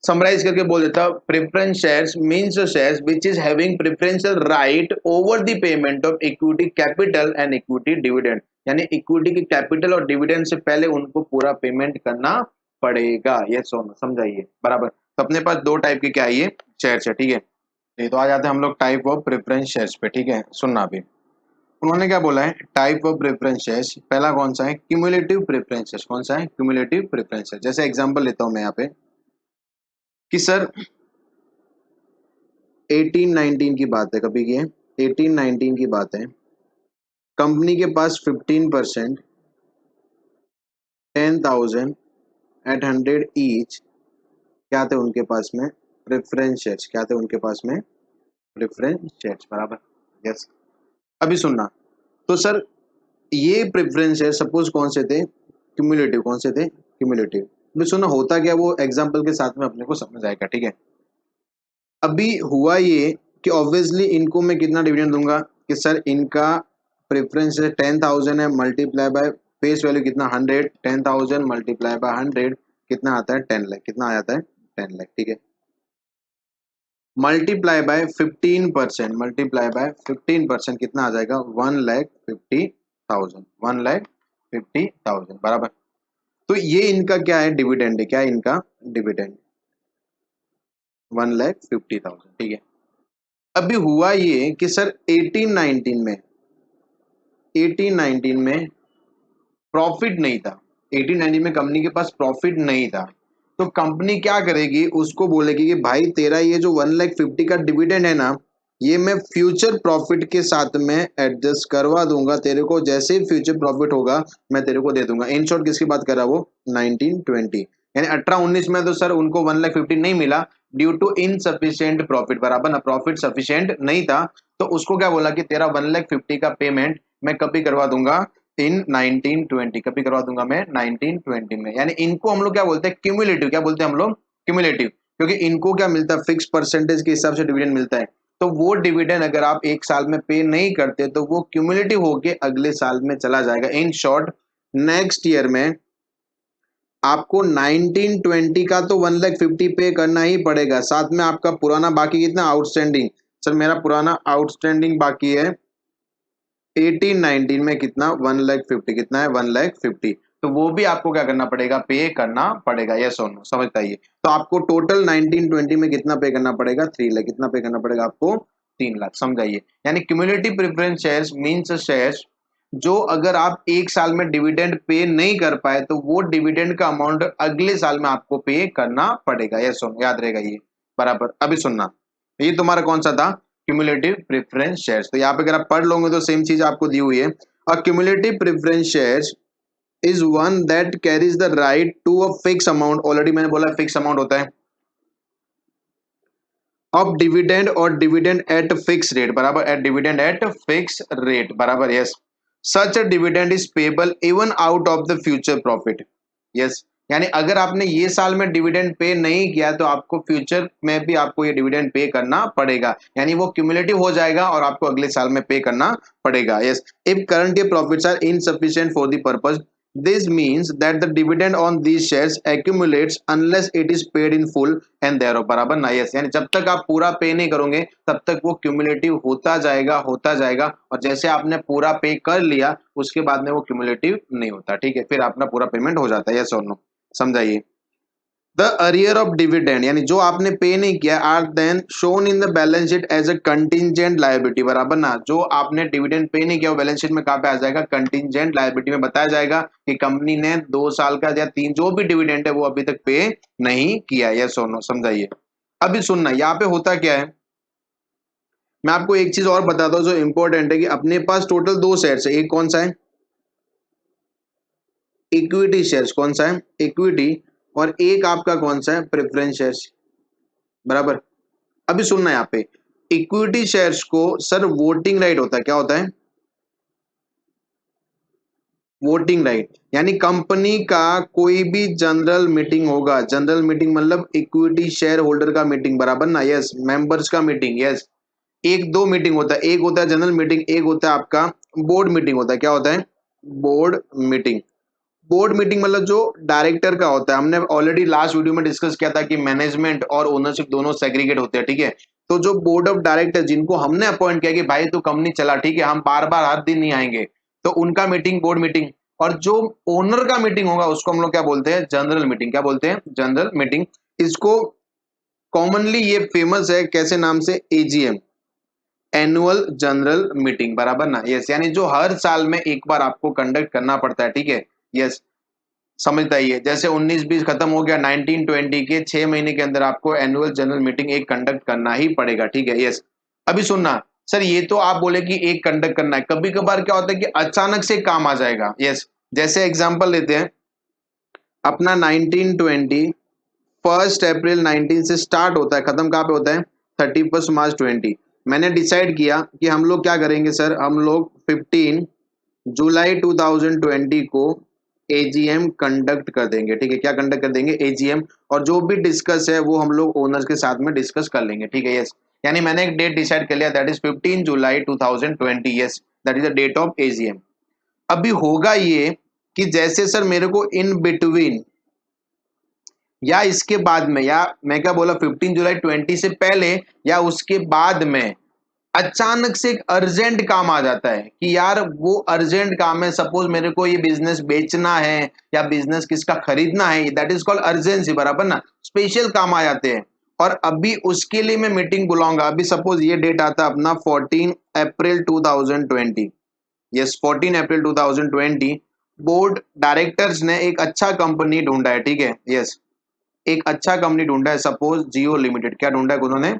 summarise करके बोल देता, preference shares means shares which is having preferential right over the payment of equity capital and equity dividend, यानी इक्विटी की कैपिटल और डिविडेंड से पहले उनको पूरा पेमेंट करना पड़ेगा, ये समझाइए, बराबर। तो अपने पास 2 टाइप के क्या है, ये शेयर्स है, ठीक है। तो आ जाते हैं हम लोग टाइप ऑफ प्रेफरेंस शेयर्स पे, ठीक है, सुनना भी। उन्होंने क्या बोला है, टाइप ऑफ प्रेफरेंस शेयर्स, पहला कौन सा है, क्यूमुलेटिव प्रेफरेंस शेयर्स, कौन सा है, क्यूमुलेटिव प्रेफरेंस शेयर। जैसे एग्जांपल लेता हूं मैं यहाँ पे कि सर 18-19 की बात है, कभी की है, 18-19 की बात है, कंपनी के पास 15%, 10,000 एट 100 ईच, क्या थे उनके पास में, प्रेफरेंस शेयर्स, क्या थे उनके पास में, प्रेफरेंस शेयर्स, बराबर, यस। अभी सुनना, तो सर ये प्रेफरेंस शेयर सपोज कौन से थे, क्यूमुलेटिव, कौन से थे, क्यूमुलेटिव। अभी सुना होता क्या, वो एग्जाम्पल के साथ में अपने को समझ आएगा, ठीक है। अभी हुआ ये कि ऑब्वियसली इनको मैं कितना डिविडेंड दूंगा, कि सर इनका प्रेफरेंस 10,000 है, मल्टीप्लाई बाय फेस वैल्यू कितना 100, 10,000 मल्टीप्लाई बाय 100 कितना आता है, 10 लाख, कितना आ जाता है 10 लाख, ठीक है। मल्टीप्लाई बाय 15%, मल्टीप्लाई बाय 15% कितना आ जाएगा? 1,50,000, 1,50,000 बराबर। तो ये इनका क्या है? डिविडेंड है। क्या है इनका? डिविडेंड 1,50,000, ठीक है। अभी हुआ ये कि सर 18-19 में प्रॉफिट नहीं था, 18-19 में कंपनी के पास प्रॉफिट नहीं था, तो कंपनी क्या करेगी? उसको बोलेगी कि भाई तेरा ये जो 1,50,000 का डिविडेंड है ना, ये मैं फ्यूचर प्रॉफिट के साथ में एडजस्ट करवा दूंगा, तेरे को जैसे ही फ्यूचर प्रॉफिट होगा मैं तेरे को दे दूंगा। इन शॉर्ट किसकी बात कर रहा है वो? 19-20, यानी 18-19 में तो सर उनको 1,50,000 नहीं मिला ड्यू टू इनसफिशिएंट प्रॉफिट, बराबर ना, प्रॉफिट सफिशिएंट नहीं था, तो उसको क्या बोला कि तेरा 1,50,000 का पेमेंट मैं कभी करवा दूंगा? इन 19-20, कभी करवा दूंगा मैं? 19-20 में। यानी इनको हम लोग क्या बोलते हैं? क्यूमुलेटिव। क्या बोलते हैं हम लोग? क्यूमुलेटिव। क्योंकि इनको क्या मिलता है? फिक्स परसेंटेज के हिसाब से डिविडेंड मिलता है, तो वो डिविडेंड अगर आप एक साल में पे नहीं करते तो वो क्यूमुलेटिव होके अगले साल में चला जाएगा। इन शॉर्ट नेक्स्ट ईयर में आपको 19-20 का तो 1,50,000 पे करना ही पड़ेगा, साथ में आपका पुराना बाकी कितना? आउटस्टैंडिंग। सर मेरा पुराना आउटस्टैंडिंग बाकी है 18-19 में कितना? 1,50,000। कितना है? 1,50,000। तो वो भी आपको क्या करना पड़ेगा? पे करना पड़ेगा। यस और नो? समझ आइए। तो आपको टोटल 19-20 में कितना पे करना पड़ेगा? 3 लाख। कितना पे करना पड़ेगा आपको? 3 लाख। समझाइए। यानी cumulative preference shares means shares जो अगर आप एक साल में डिविडेंड पे नहीं कर पाए तो वो डिविडेंड का अमाउंट अगले साल में आपको पे करना पड़ेगा। यस और नो? याद रहेगा ये बराबर। अभी सुनना, ये तुम्हारा कौन सा था? Cumulative preference shares. तो यहाँ पे अगर आप पढ़ लोगे तो सेम चीज आपको दी हुई है। A cumulative preference shares is one that carries the right to a fix amount, already मैंने बोला फिक्स अमाउंट होता है, ऑफ डिविडेंड और डिविडेंड एट फिक्स रेट, बराबर, at dividend at fix rate, बराबर। Yes, such a dividend is payable even out of the future profit. Yes, यानी अगर आपने ये साल में डिविडेंड पे नहीं किया तो आपको फ्यूचर में भी आपको ये डिविडेंड पे करना पड़ेगा, यानी वो क्यूमुलेटिव हो जाएगा और आपको अगले साल में पे करना पड़ेगा। Yes, if current year profits are insufficient for the purpose, this means that the dividend on these shares accumulates unless it is paid in full and thereof, बराबर ना। यस, यानी जब तक आप पूरा पे नहीं करोगे तब तक वो क्यूमुलेटिव होता जाएगा और जैसे आपने पूरा पे कर लिया उसके बाद में वो क्यूमुलेटिव नहीं होता, ठीक है, फिर अपना पूरा पेमेंट हो जाता है। यस और नो? समझाइए। द अरियर ऑफ डिविडेंड, यानी जो आपने पे नहीं किया, are then shown in the balance sheet as a contingent liability, बराबर ना। जो आपने डिविडेंड पे नहीं किया वो बैलेंस शीट में कहां पे आ जाएगा? कंटिजेंट लायबिलिटी में बताया जाएगा कि कंपनी ने 2 साल का या 3 जो भी डिविडेंड है वो अभी तक पे नहीं किया। यस और नो? समझाइए। अभी सुनना, यहाँ पे होता क्या है, मैं आपको एक चीज और बताता हूँ जो इंपॉर्टेंट है कि अपने पास टोटल 2 शेयर्स है। एक कौन सा है? Equity shares. कौन सा है? इक्विटी। और एक आपका कौन सा है? प्रेफरेंस शेयर्स, बराबर। अभी सुनना यहाँ पे, इक्विटी शेयर्स को सर वोटिंग राइट होता है। क्या होता है? वोटिंग राइट, यानी कंपनी का कोई भी जनरल मीटिंग होगा, जनरल मीटिंग मतलब इक्विटी शेयर होल्डर का मीटिंग, बराबर ना। यस, मेंबर्स का मीटिंग। यस, एक दो मीटिंग होता है, एक होता है जनरल मीटिंग, एक होता है आपका बोर्ड मीटिंग होता है। क्या होता है? Board meeting. बोर्ड मीटिंग मतलब जो डायरेक्टर का होता है, हमने ऑलरेडी लास्ट वीडियो में डिस्कस किया था कि मैनेजमेंट और ओनरशिप दोनों सेग्रीगेट होते हैं, ठीक है। तो जो बोर्ड ऑफ डायरेक्टर जिनको हमने अपॉइंट किया कि भाई तू कंपनी चला, ठीक है, हम बार बार हर दिन नहीं आएंगे, तो उनका मीटिंग बोर्ड मीटिंग। और जो ओनर का मीटिंग होगा उसको हम लोग क्या बोलते हैं? General meeting. क्या बोलते हैं? General meeting. इसको कॉमनली ये फेमस है कैसे नाम से? एजीएम, एनुअल जनरल मीटिंग, बराबर ना। यस, यानी जो हर साल में एक बार आपको कंडक्ट करना पड़ता है, ठीक है। यस, समझता ही है, जैसे 19-20 खत्म हो गया, 19-20 के 6 महीने के अंदर आपको एनुअल जनरल मीटिंग एक कंडक्ट करना ही पड़ेगा, ठीक है। यस, अभी सुनना, सर ये तो आप बोले कि एक कंडक्ट करना है, कभी कभार क्या होता है कि अचानक से काम आ जाएगा। यस, जैसे एग्जांपल लेते हैं अपना 19-20, 1 अप्रैल 19 से स्टार्ट होता है, खत्म कहाँ पे होता है? 31 मार्च 20। मैंने डिसाइड किया कि हम लोग क्या करेंगे सर, हम लोग 15 जुलाई 2020 को एजीएम कंडक्ट कर देंगे, ठीक है। क्या कंडक्ट कर देंगे? एजीएम। और जो भी डिस्कस है वो हम लोग ओनर्स के साथ में डिस्कस कर लेंगे, ठीक है। यस, यानी मैंने एक डेट डिसाइड कर लिया, that is 15 July 2020। Yes, that is the date of AGM. अभी होगा ये कि जैसे सर मेरे को इन बिटवीन या इसके बाद में, या मैं क्या बोला 15 जुलाई 20 से पहले या उसके बाद में अचानक से एक अर्जेंट काम आ जाता है कि यार वो अर्जेंट काम है, सपोज मेरे को ये बिजनेस बेचना है या बिजनेस किसका खरीदना है, दैट इज कॉल्ड अर्जेंसी, बराबर ना, स्पेशल काम आ जाते हैं। और अभी उसके लिए मैं मीटिंग बुलाऊंगा। अभी सपोज ये डेट आता है अपना 14 अप्रैल 2020, यस 14 अप्रैल 2020, बोर्ड डायरेक्टर्स ने एक अच्छा कंपनी ढूंढा है, ठीक है, यस, एक अच्छा कंपनी ढूंढा है, सपोज जियो लिमिटेड। क्या ढूंढा है उन्होंने?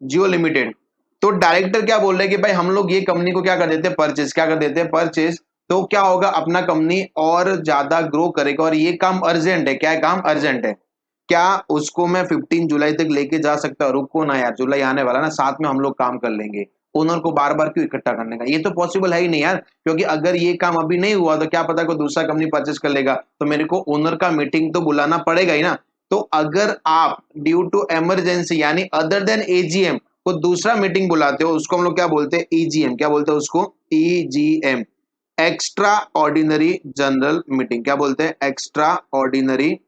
जियो लिमिटेड। तो डायरेक्टर क्या बोल रहे हैं कि भाई हम लोग ये कंपनी को क्या कर देते हैं, परचेज, क्या कर देते हैं, परचेज। तो क्या होगा, अपना कंपनी और ज्यादा ग्रो करेगा और ये काम अर्जेंट है। क्या है काम? अर्जेंट है। क्या उसको मैं 15 जुलाई तक लेके जा सकता हूँ? रुको ना यार, जुलाई आने वाला ना, साथ में हम लोग काम कर लेंगे। ओनर को बार बार क्यों इकट्ठा करने का, ये तो पॉसिबल है ही नहीं यार, क्योंकि अगर ये काम अभी नहीं हुआ तो क्या पता कोई दूसरा कंपनी परचेज कर लेगा, तो मेरे को ओनर का मीटिंग तो बुलाना पड़ेगा ही ना। तो अगर आप ड्यू टू इमरजेंसी यानी अदर देन एजीएम को दूसरा मीटिंग बुलाते हो, उसको हम लोग क्या बोलते हैं? ईजीएम। क्या बोलते हैं उसको? EGM, extra ordinary general meeting. क्या बोलते हैं? Extra ordinary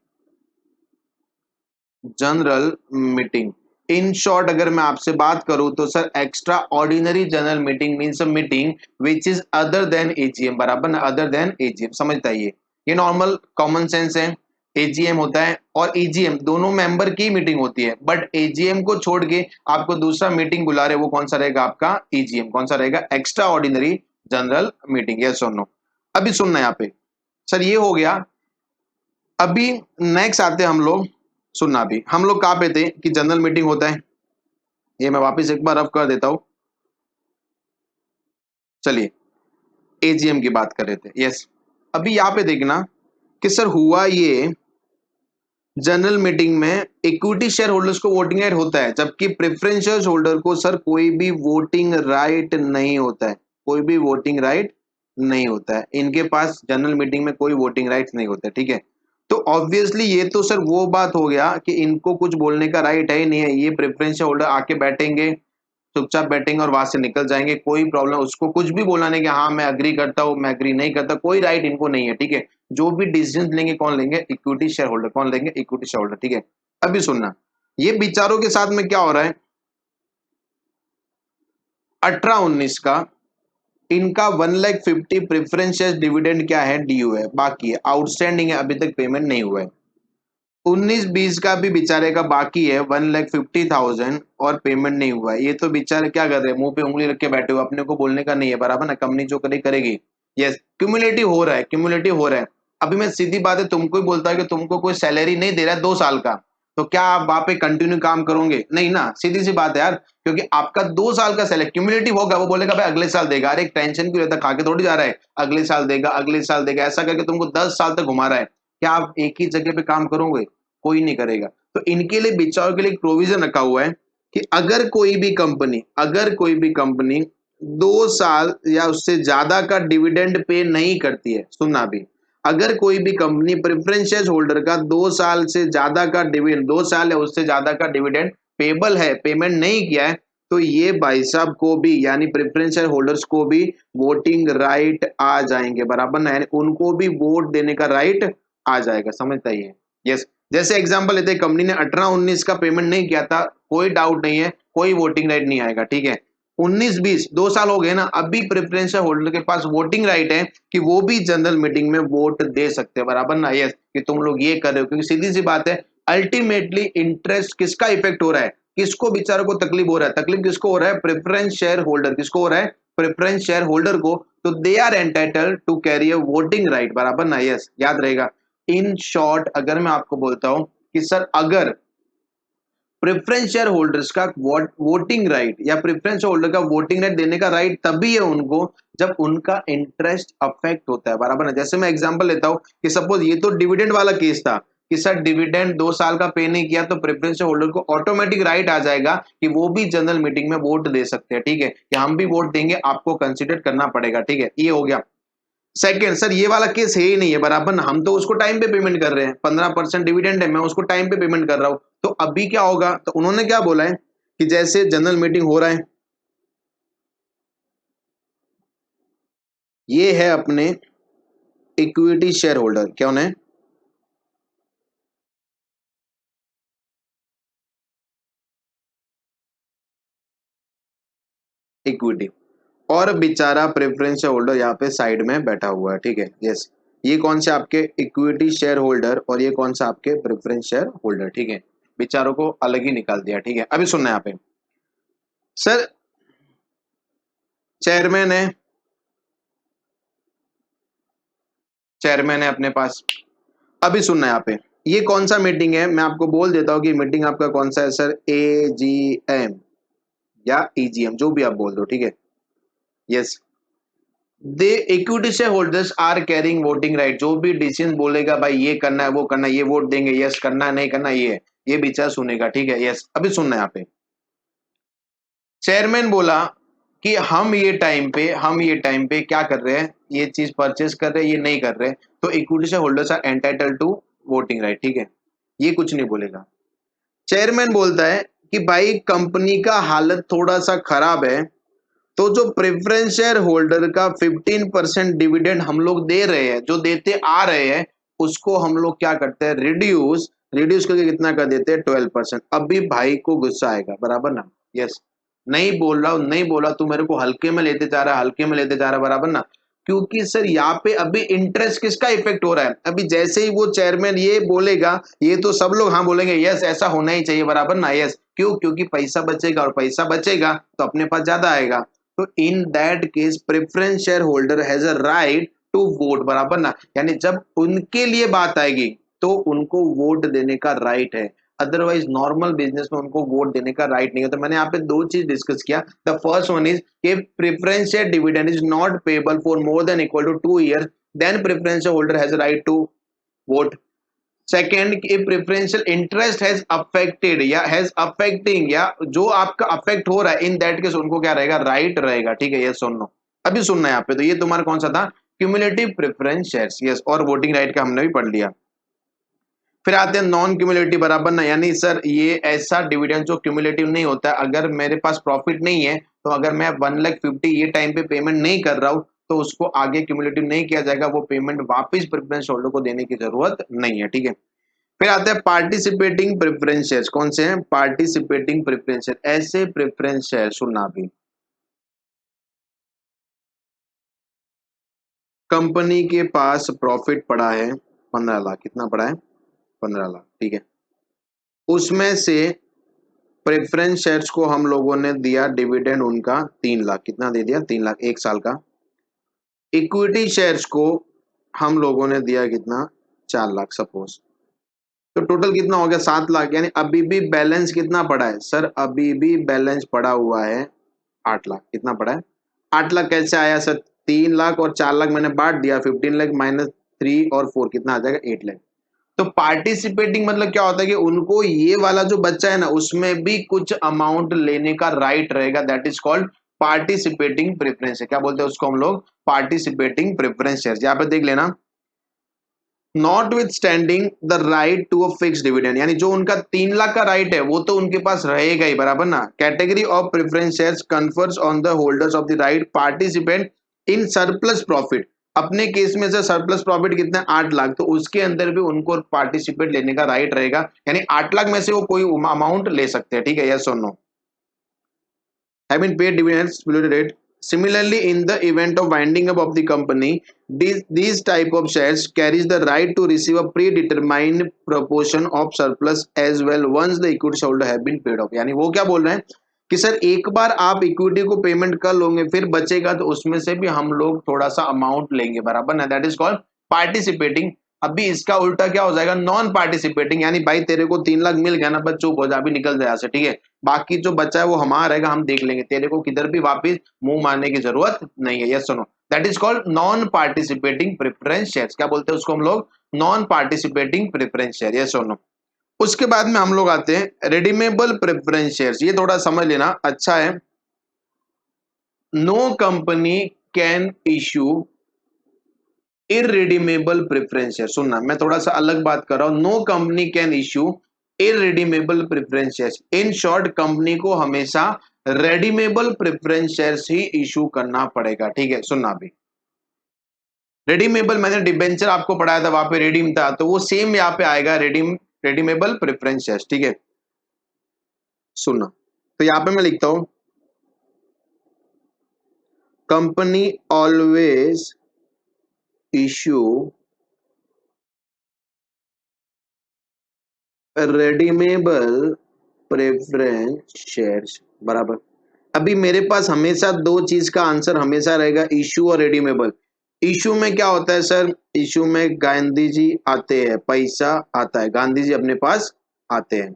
general meeting. In short अगर मैं आपसे बात करूं तो sir, extra ordinary general meeting means a meeting which is other than AGM, बराबर ना, अदर देन एजीएम, समझता है ये नॉर्मल कॉमन सेंस है। एजीएम होता है और ईजीएम दोनों मेंबर की मीटिंग होती है, बट एजीएम को छोड़ के आपको दूसरा मीटिंग बुला रहे, वो कौन सा रहेगा? आपका ईजीएम। कौन सा रहेगा? Extra ordinary general meeting, yes और नो। अभी सुनना यहाँ पे, सर ये हो गया। अभी नेक्स्ट आते हैं हम लोग, सुनना, अभी हम लोग कहाँ पे थे कि जनरल मीटिंग होता है, ये मैं वापस एक बार रफ कर देता हूं। चलिए, एजीएम की बात कर रहे थे, यस। अभी यहाँ पे देखना कि सर हुआ ये, जनरल मीटिंग में इक्विटी शेयर होल्डर्स को वोटिंग राइट होता है, जबकि प्रेफरेंस शेयर होल्डर को सर कोई भी वोटिंग राइट नहीं होता है। कोई भी वोटिंग राइट नहीं होता है इनके पास, जनरल मीटिंग में कोई वोटिंग राइट नहीं होता है, ठीक है। तो ऑब्वियसली ये तो सर वो बात हो गया कि इनको कुछ बोलने का राइट है ही नहीं है, ये प्रेफरेंस शेयर होल्डर आके बैठेंगे, चुपचाप बैठेंगे और वहां से निकल जाएंगे, कोई प्रॉब्लम, उसको कुछ भी बोला नहीं कि हाँ मैं अग्री करता हूँ, मैं अग्री नहीं करता, कोई राइट इनको नहीं है, ठीक है। जो भी डिसीजन लेंगे कौन लेंगे? Equity share holder. कौन लेंगे? इक्विटी शेयर होल्डर, ठीक है। अभी सुनना, ये विचारों के साथ में क्या हो रहा है, 18-19 का इनका 1,50,000 प्रेफरेंस शेयर डिविडेंड क्या है? ड्यू है, बाकी है, आउटस्टैंडिंग है, अभी तक पेमेंट नहीं हुआ है। 19-20 का भी बेचारे का बाकी है 1,50,000 और पेमेंट नहीं हुआ है। ये तो बेचारे क्या कर रहे हैं, मुंह पे उंगली रख के बैठे हुए, अपने को बोलने का नहीं है, बराबर ना, कंपनी जो करे करेगी। यस, क्यूमुलेटिव हो रहा है, क्यूमुलेटिव हो रहा है। अभी मैं सीधी बात है, तुमको ही बोलता है कि तुमको कोई सैलरी नहीं दे रहा है 2 साल का, तो क्या आप वहां पे कंटिन्यू काम करोगे? नहीं ना, सीधी सी बात है यार, क्योंकि आपका 2 साल का सैलरी क्यूमुलेटिव होगा, वो बोलेगा भाई अगले साल देगा। अरे एक टेंशन क्यों रहता, खा के थोड़ी जा रहा है, अगले साल देगा, अगले साल देगा, ऐसा करके तुमको 10 साल तक घुमा रहा है। क्या आप एक ही जगह पे काम करोगे? कोई नहीं करेगा। तो इनके लिए, बेचारों के लिए एक प्रोविजन रखा हुआ है कि अगर कोई भी कंपनी 2 साल या उससे ज्यादा का डिविडेंड पे नहीं करती है, सुनना भी, अगर कोई भी कंपनी प्रेफरेंस शेयर होल्डर का 2 साल से ज्यादा का डिविडेंड, 2 साल या उससे ज्यादा का डिविडेंड पेबल है, पेमेंट नहीं किया है, तो ये भाई साहब को भी, यानी प्रेफरेंस शेयर होल्डर्स को भी वोटिंग राइट आ जाएंगे, बराबर ना, यानी उनको भी वोट देने का राइट आ जाएगा, समझता ही है। यस, जैसे एग्जांपल लेते हैं, कंपनी ने 18-19 का पेमेंट नहीं किया था, कोई डाउट नहीं है, कोई वोटिंग राइट नहीं आएगा, ठीक है। 19-20 2 साल हो गए ना, अभी प्रेफरेंस होल्डर के पास वोटिंग राइट है कि वो भी जनरल मीटिंग में वोट दे सकते हैं, बराबर ना, यस, कि तुम लोग ये कर रहे हो, क्योंकि सीधी सी बात है, अल्टीमेटली इंटरेस्ट किसका इफेक्ट हो रहा है, किसको बेचारों को तकलीफ हो रहा है, तकलीफ किसको हो रहा है? Preference share holder. किसको हो रहा है? प्रेफरेंस शेयर होल्डर को। तो they are entitled to carry a voting right, बराबर ना, यस, याद रहेगा। इन शॉर्ट अगर मैं आपको बोलता हूं कि सर, अगर प्रेफरेंस शेयर होल्डर्स का वोटिंग राइट या प्रेफरेंस होल्डर का वोटिंग राइट देने का राइट तभी है उनको, जब उनका इंटरेस्ट अफेक्ट होता है, बराबर है। जैसे मैं एग्जांपल लेता हूं कि सपोज ये तो डिविडेंड वाला केस था कि सर डिविडेंड 2 साल का पे नहीं किया, तो प्रेफरेंस होल्डर को ऑटोमेटिक राइट आ जाएगा कि वो भी जनरल मीटिंग में वोट दे सकते हैं, ठीक है, कि हम भी वोट देंगे, आपको कंसिडर करना पड़ेगा, ठीक है, ये हो गया। सेकंड, सर ये वाला केस है ही नहीं है, बराबर ना, हम तो उसको टाइम पे पेमेंट कर रहे हैं, 15% डिविडेंड है, मैं उसको टाइम पे पेमेंट कर रहा हूं। तो अभी क्या होगा, तो उन्होंने क्या बोला है कि जैसे जनरल मीटिंग हो रहा है, ये है अपने इक्विटी शेयर होल्डर, क्या उन्हें इक्विटी, और बेचारा प्रेफरेंस शेयर होल्डर यहाँ पे साइड में बैठा हुआ है, ठीक है। यस, ये कौन से आपके इक्विटी शेयर होल्डर और ये कौन सा आपके प्रेफरेंस शेयर होल्डर, ठीक है। बेचारों को अलग ही निकाल दिया, ठीक है। अभी सुनना यहाँ पे, सर चेयरमैन है अपने पास। अभी सुनना यहाँ पे, ये कौन सा मीटिंग है, मैं आपको बोल देता हूँ कि मीटिंग आपका कौन सा है सर, AGM या EGM, जो भी आप बोल दो, ठीक है। Yes, they equity share holders are carrying voting right, जो भी डिसीजन बोलेगा भाई ये करना है वो करना है, ये वोट देंगे, यस करना है नहीं करना, ये विचार सुनेगा, ठीक है। यस, अभी सुनना है यहाँ पे, चेयरमैन बोला कि हम ये टाइम पे क्या कर रहे हैं, ये चीज परचेस कर रहे हैं, ये नहीं कर रहे, तो equity share holders are entitled to voting right, ठीक है। ये कुछ नहीं बोलेगा। चेयरमैन बोलता है कि भाई कंपनी का हालत थोड़ा सा खराब है, तो जो प्रेफरेंस शेयर होल्डर का 15% डिविडेंड हम लोग दे रहे हैं, जो देते आ रहे हैं, उसको हम लोग क्या करते हैं, रिड्यूस रिड्यूस करके कितना कर देते हैं, 12%। अभी भाई को गुस्सा आएगा, बराबर ना। यस, नहीं बोल रहा हूं, नहीं बोला, तू मेरे को हल्के में लेते जा रहा है, हल्के में लेते जा रहा है, बराबर ना। क्योंकि सर यहाँ पे अभी इंटरेस्ट किसका इफेक्ट हो रहा है, अभी जैसे ही वो चेयरमैन ये बोलेगा, ये तो सब लोग हाँ बोलेंगे, यस ऐसा होना ही चाहिए, बराबर ना। यस, क्यों, क्योंकि पैसा बचेगा, और पैसा बचेगा तो अपने पास ज्यादा आएगा। तो in that case preference share holder has a right to vote, बराबर ना। यानी जब उनके लिए बात आएगी तो उनको वोट देने का राइट है, अदरवाइज नॉर्मल बिजनेस में उनको वोट देने का राइट नहीं होता। मैंने यहाँ पे दो चीज डिस्कस किया। द फर्स्ट वन इज कि preference share dividend is not payable for more than equal to 2 years, then preference share holder has right to vote. Second, if preferential interest has affected या has affecting या जो आपका affect हो रहा है, इन that case उनको क्या रहेगा, राइट रहेगा, ठीक है। ये सुन लो, अभी सुनना है यहाँ पे। तो ये तुम्हारा कौन सा था, क्यूमुलेटिव प्रेफरेंस शेयर्स, यस, और वोटिंग राइट का हमने भी पढ़ लिया। फिर आते हैं नॉन क्यूमुलेटिव, बराबर ना। यानी सर ये ऐसा डिविडेंड जो क्यूमुलेटिव नहीं होता है, अगर मेरे पास प्रॉफिट नहीं है, तो अगर मैं 1,50,000 ये टाइम पे पेमेंट नहीं कर रहा हूं, तो उसको आगे क्यूमुलेटिव नहीं किया जाएगा, वो पेमेंट वापस प्रेफरेंस होल्डर को देने की जरूरत नहीं है, ठीक है। फिर आता है पार्टिसिपेटिंग प्रेफरेंस शेयर्स, कौन से हैं, पार्टिसिपेटिंग प्रेफरेंस शेयर। ऐसे प्रेफरेंस शेयर, सुनना भी, कंपनी के पास प्रॉफिट पड़ा है 15 लाख, कितना पड़ा है, 15 लाख, ठीक है। उसमें से प्रेफरेंस शेयर्स को हम लोगों ने दिया डिविडेंड उनका 3 लाख, कितना दे दिया, 3 लाख, 1 साल का। इक्विटी शेयर्स को हम लोगों ने दिया कितना, 4 लाख सपोज। तो टोटल कितना हो गया, 7 लाख। यानी अभी भी बैलेंस कितना पड़ा है सर, अभी भी बैलेंस पड़ा हुआ है 8 लाख। कितना पड़ा है, 8 लाख। कैसे आया सर, 3 लाख और 4 लाख मैंने बांट दिया, 15 लाख माइनस 3 और 4 कितना आ जाएगा, 8 लाख। तो पार्टिसिपेटिंग मतलब क्या होता है कि उनको ये वाला जो बच्चा है ना, उसमें भी कुछ अमाउंट लेने का राइट रहेगा, that is called participating preference है। क्या बोलते हैं उसको हम लोग, पार्टिसिपेटिंग प्रेफरेंस शेयर। यहाँ पे देख लेना, notwithstanding the right to a fix dividend, यानी जो उनका 3 लाख का राइट है वो तो उनके पास रहेगा ही, बराबर ना। Category of preference shares confers on the holders of the right participate in surplus profit. अपने केस में से सरप्लस प्रॉफिट कितना है, 8 लाख, तो उसके अंदर भी उनको पार्टिसिपेट लेने का राइट रहेगा। यानी 8 लाख में से वो कोई अमाउंट ले सकते हैं, ठीक है। यस और no, have been paid dividends below the rate. Similarly, in the event of winding up of the company, these type of shares carries the right to receive a predetermined proportion of surplus as well once the equity shareholder have been paid off। यानी वो क्या बोल रहे हैं कि sir एक बार आप equity को पेमेंट कर लोगे, फिर बचेगा तो उसमें से भी हम लोग थोड़ा सा अमाउंट लेंगे, बराबर ना। That is called participating. अभी इसका उल्टा क्या हो जाएगा, नॉन पार्टिसिपेटिंग। यानी भाई तेरे को 3 लाख मिल गया ना, बस चुप हो जा, अभी निकल जाए से, ठीक है। बाकी जो बचा है वो हमारा रहेगा, हम देख लेंगे, तेरे को किधर भी वापस मुंह मारने की जरूरत नहीं है। यस सुनो, that is called non participating preference shares. क्या बोलते हैं उसको हम लोग, non participating preference share. Yes सुनो, उसके बाद में हम लोग आते हैं रिडीमेबल प्रेफरेंस शेयर्स। ये थोड़ा समझ लेना, अच्छा है। No company can issue irredeemable preference share. सुनना, मैं थोड़ा सा अलग बात कर रहा हूं। No company can issue irredeemable preference shares. In short, company को हमेशा रेडीमेबल प्रेफरेंस शेयर्स ही इशू करना पड़ेगा, ठीक है। सुनना भी, रेडीमेबल मैंने डिबेंचर आपको पढ़ाया था, वहां पे रेडीम था, तो वो सेम यहाँ पे आएगा, रेडीमेबल प्रेफरेंस शेयर्स, ठीक है। सुनना, तो यहाँ पे मैं लिखता हूं company always issue redeemable preference shares, बराबर। अभी मेरे पास हमेशा दो चीज का आंसर हमेशा रहेगा, इशू और रेडीमेबल। इशू में क्या होता है सर, इशू में गांधी जी आते हैं, पैसा आता है, गांधी जी अपने पास आते हैं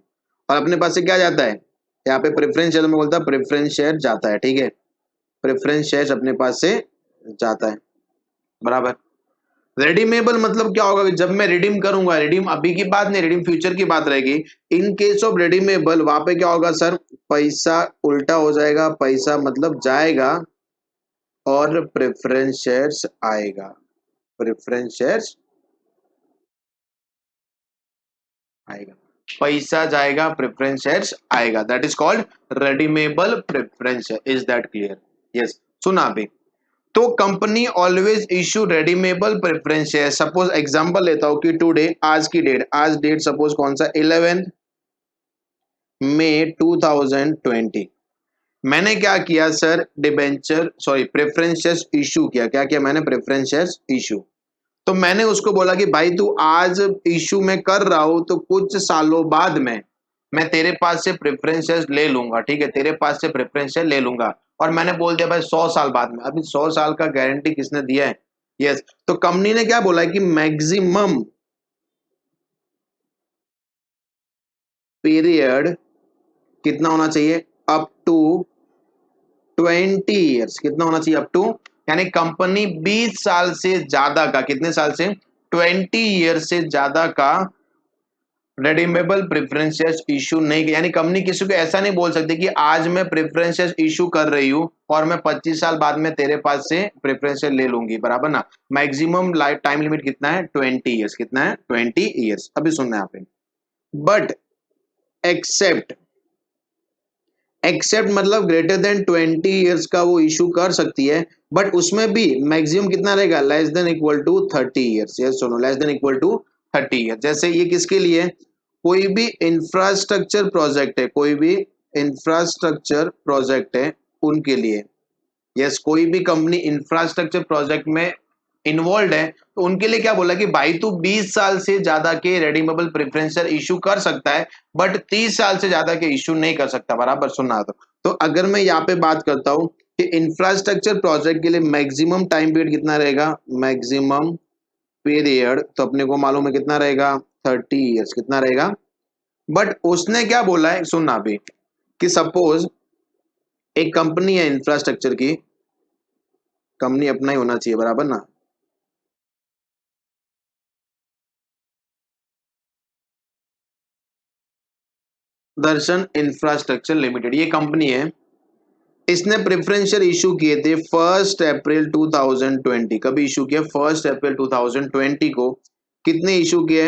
और अपने पास से क्या जाता है, यहाँ पे प्रेफरेंस शेयर में बोलता है प्रेफरेंस शेयर जाता है, ठीक है, प्रेफरेंस शेयर अपने पास से जाता है, बराबर। रेडीमेबल मतलब क्या होगा, जब मैं रिडीम करूंगा, रिडीम अभी की बात नहीं, रिडीम फ्यूचर की बात रहेगी। इन केस ऑफ रेडीमेबल वहां पे क्या होगा सर, पैसा उल्टा हो जाएगा, पैसा मतलब जाएगा और प्रेफरेंस शेयर्स आएगा, प्रेफरेंस शेयर्स आएगा, पैसा जाएगा, प्रेफरेंस शेयर्स आएगा, that is called redeemable preference share. Is that clear? Yes, सुना अभी। तो company always issue redeemable preference share. Suppose example लेता हूं कि टुडे, आज की डेट, आज डेट सपोज कौन सा, 11 मई 2020, मैंने क्या किया sir, debenture sorry preference shares issue किया। क्या किया मैंने, प्रेफरेंस शेयर्स इशू। तो मैंने उसको बोला कि भाई तू आज इशू में कर रहा हो तो कुछ सालों बाद में मैं तेरे पास से प्रेफरेंस शेयर्स ले लूंगा, ठीक है, तेरे पास से प्रेफरेंस शेयर ले लूंगा। और मैंने बोल दिया भाई 100 साल बाद में, अभी 100 साल का गारंटी किसने दिया है? यस। तो कंपनी ने क्या बोला है कि मैक्सिमम पीरियड कितना होना चाहिए, अप टू 20 ईयर्स, कितना होना चाहिए, अप टू, यानी कंपनी 20 साल से ज्यादा का, कितने साल से, 20 ईयर से ज्यादा का रेडीमेबल प्रेफरेंस शेयर्स इशू नहीं, यानी कंपनी किसी को ऐसा नहीं बोल सकती कि आज मैं प्रेफरेंस शेयर्स इशू कर रही हूं और मैं 25 साल बाद में तेरे पास से प्रेफरेंस शेयर ले लूंगी, बराबर ना। मैक्सिमम लाइफ टाइम लिमिट कितना है, 20 ईयर्स, कितना है, 20 ईयर्स। अभी सुनना है आप, बट एक्सेप्ट, एक्सेप्ट मतलब ग्रेटर देन 20 ईयर्स का वो इशू कर सकती है, बट उसमें भी मैक्सिमम कितना रहेगा, less than equal to 30 years. Yes सुनो, less than equal to 30 years. जैसे ये किसके लिए, कोई भी इंफ्रास्ट्रक्चर प्रोजेक्ट है, कोई भी इंफ्रास्ट्रक्चर प्रोजेक्ट है उनके लिए, यस, कोई भी कंपनी इंफ्रास्ट्रक्चर प्रोजेक्ट में इन्वॉल्व है तो उनके लिए क्या बोला कि भाई तू 20 साल से ज्यादा के रेडीमेबल प्रेफरेंस इशू कर सकता है, बट 30 साल से ज्यादा के इशू नहीं कर सकता, बराबर। सुनना तो अगर मैं यहाँ पे बात करता हूं कि इंफ्रास्ट्रक्चर प्रोजेक्ट के लिए मैक्सिमम टाइम पीरियड कितना रहेगा, मैक्सिमम पीरियड तो अपने को मालूम है कितना रहेगा, 30 ईयर्स, कितना रहेगा। बट उसने क्या बोला है, सुनना अभी, कि सपोज एक कंपनी है इंफ्रास्ट्रक्चर की, कंपनी अपना ही होना चाहिए, बराबर ना, दर्शन इंफ्रास्ट्रक्चर लिमिटेड, ये कंपनी है। इसने प्रेफरेंशियल इशू किए थे 1 अप्रैल 2020, कभी इशू किया, 1 अप्रैल 2020 को। कितने इशू किए,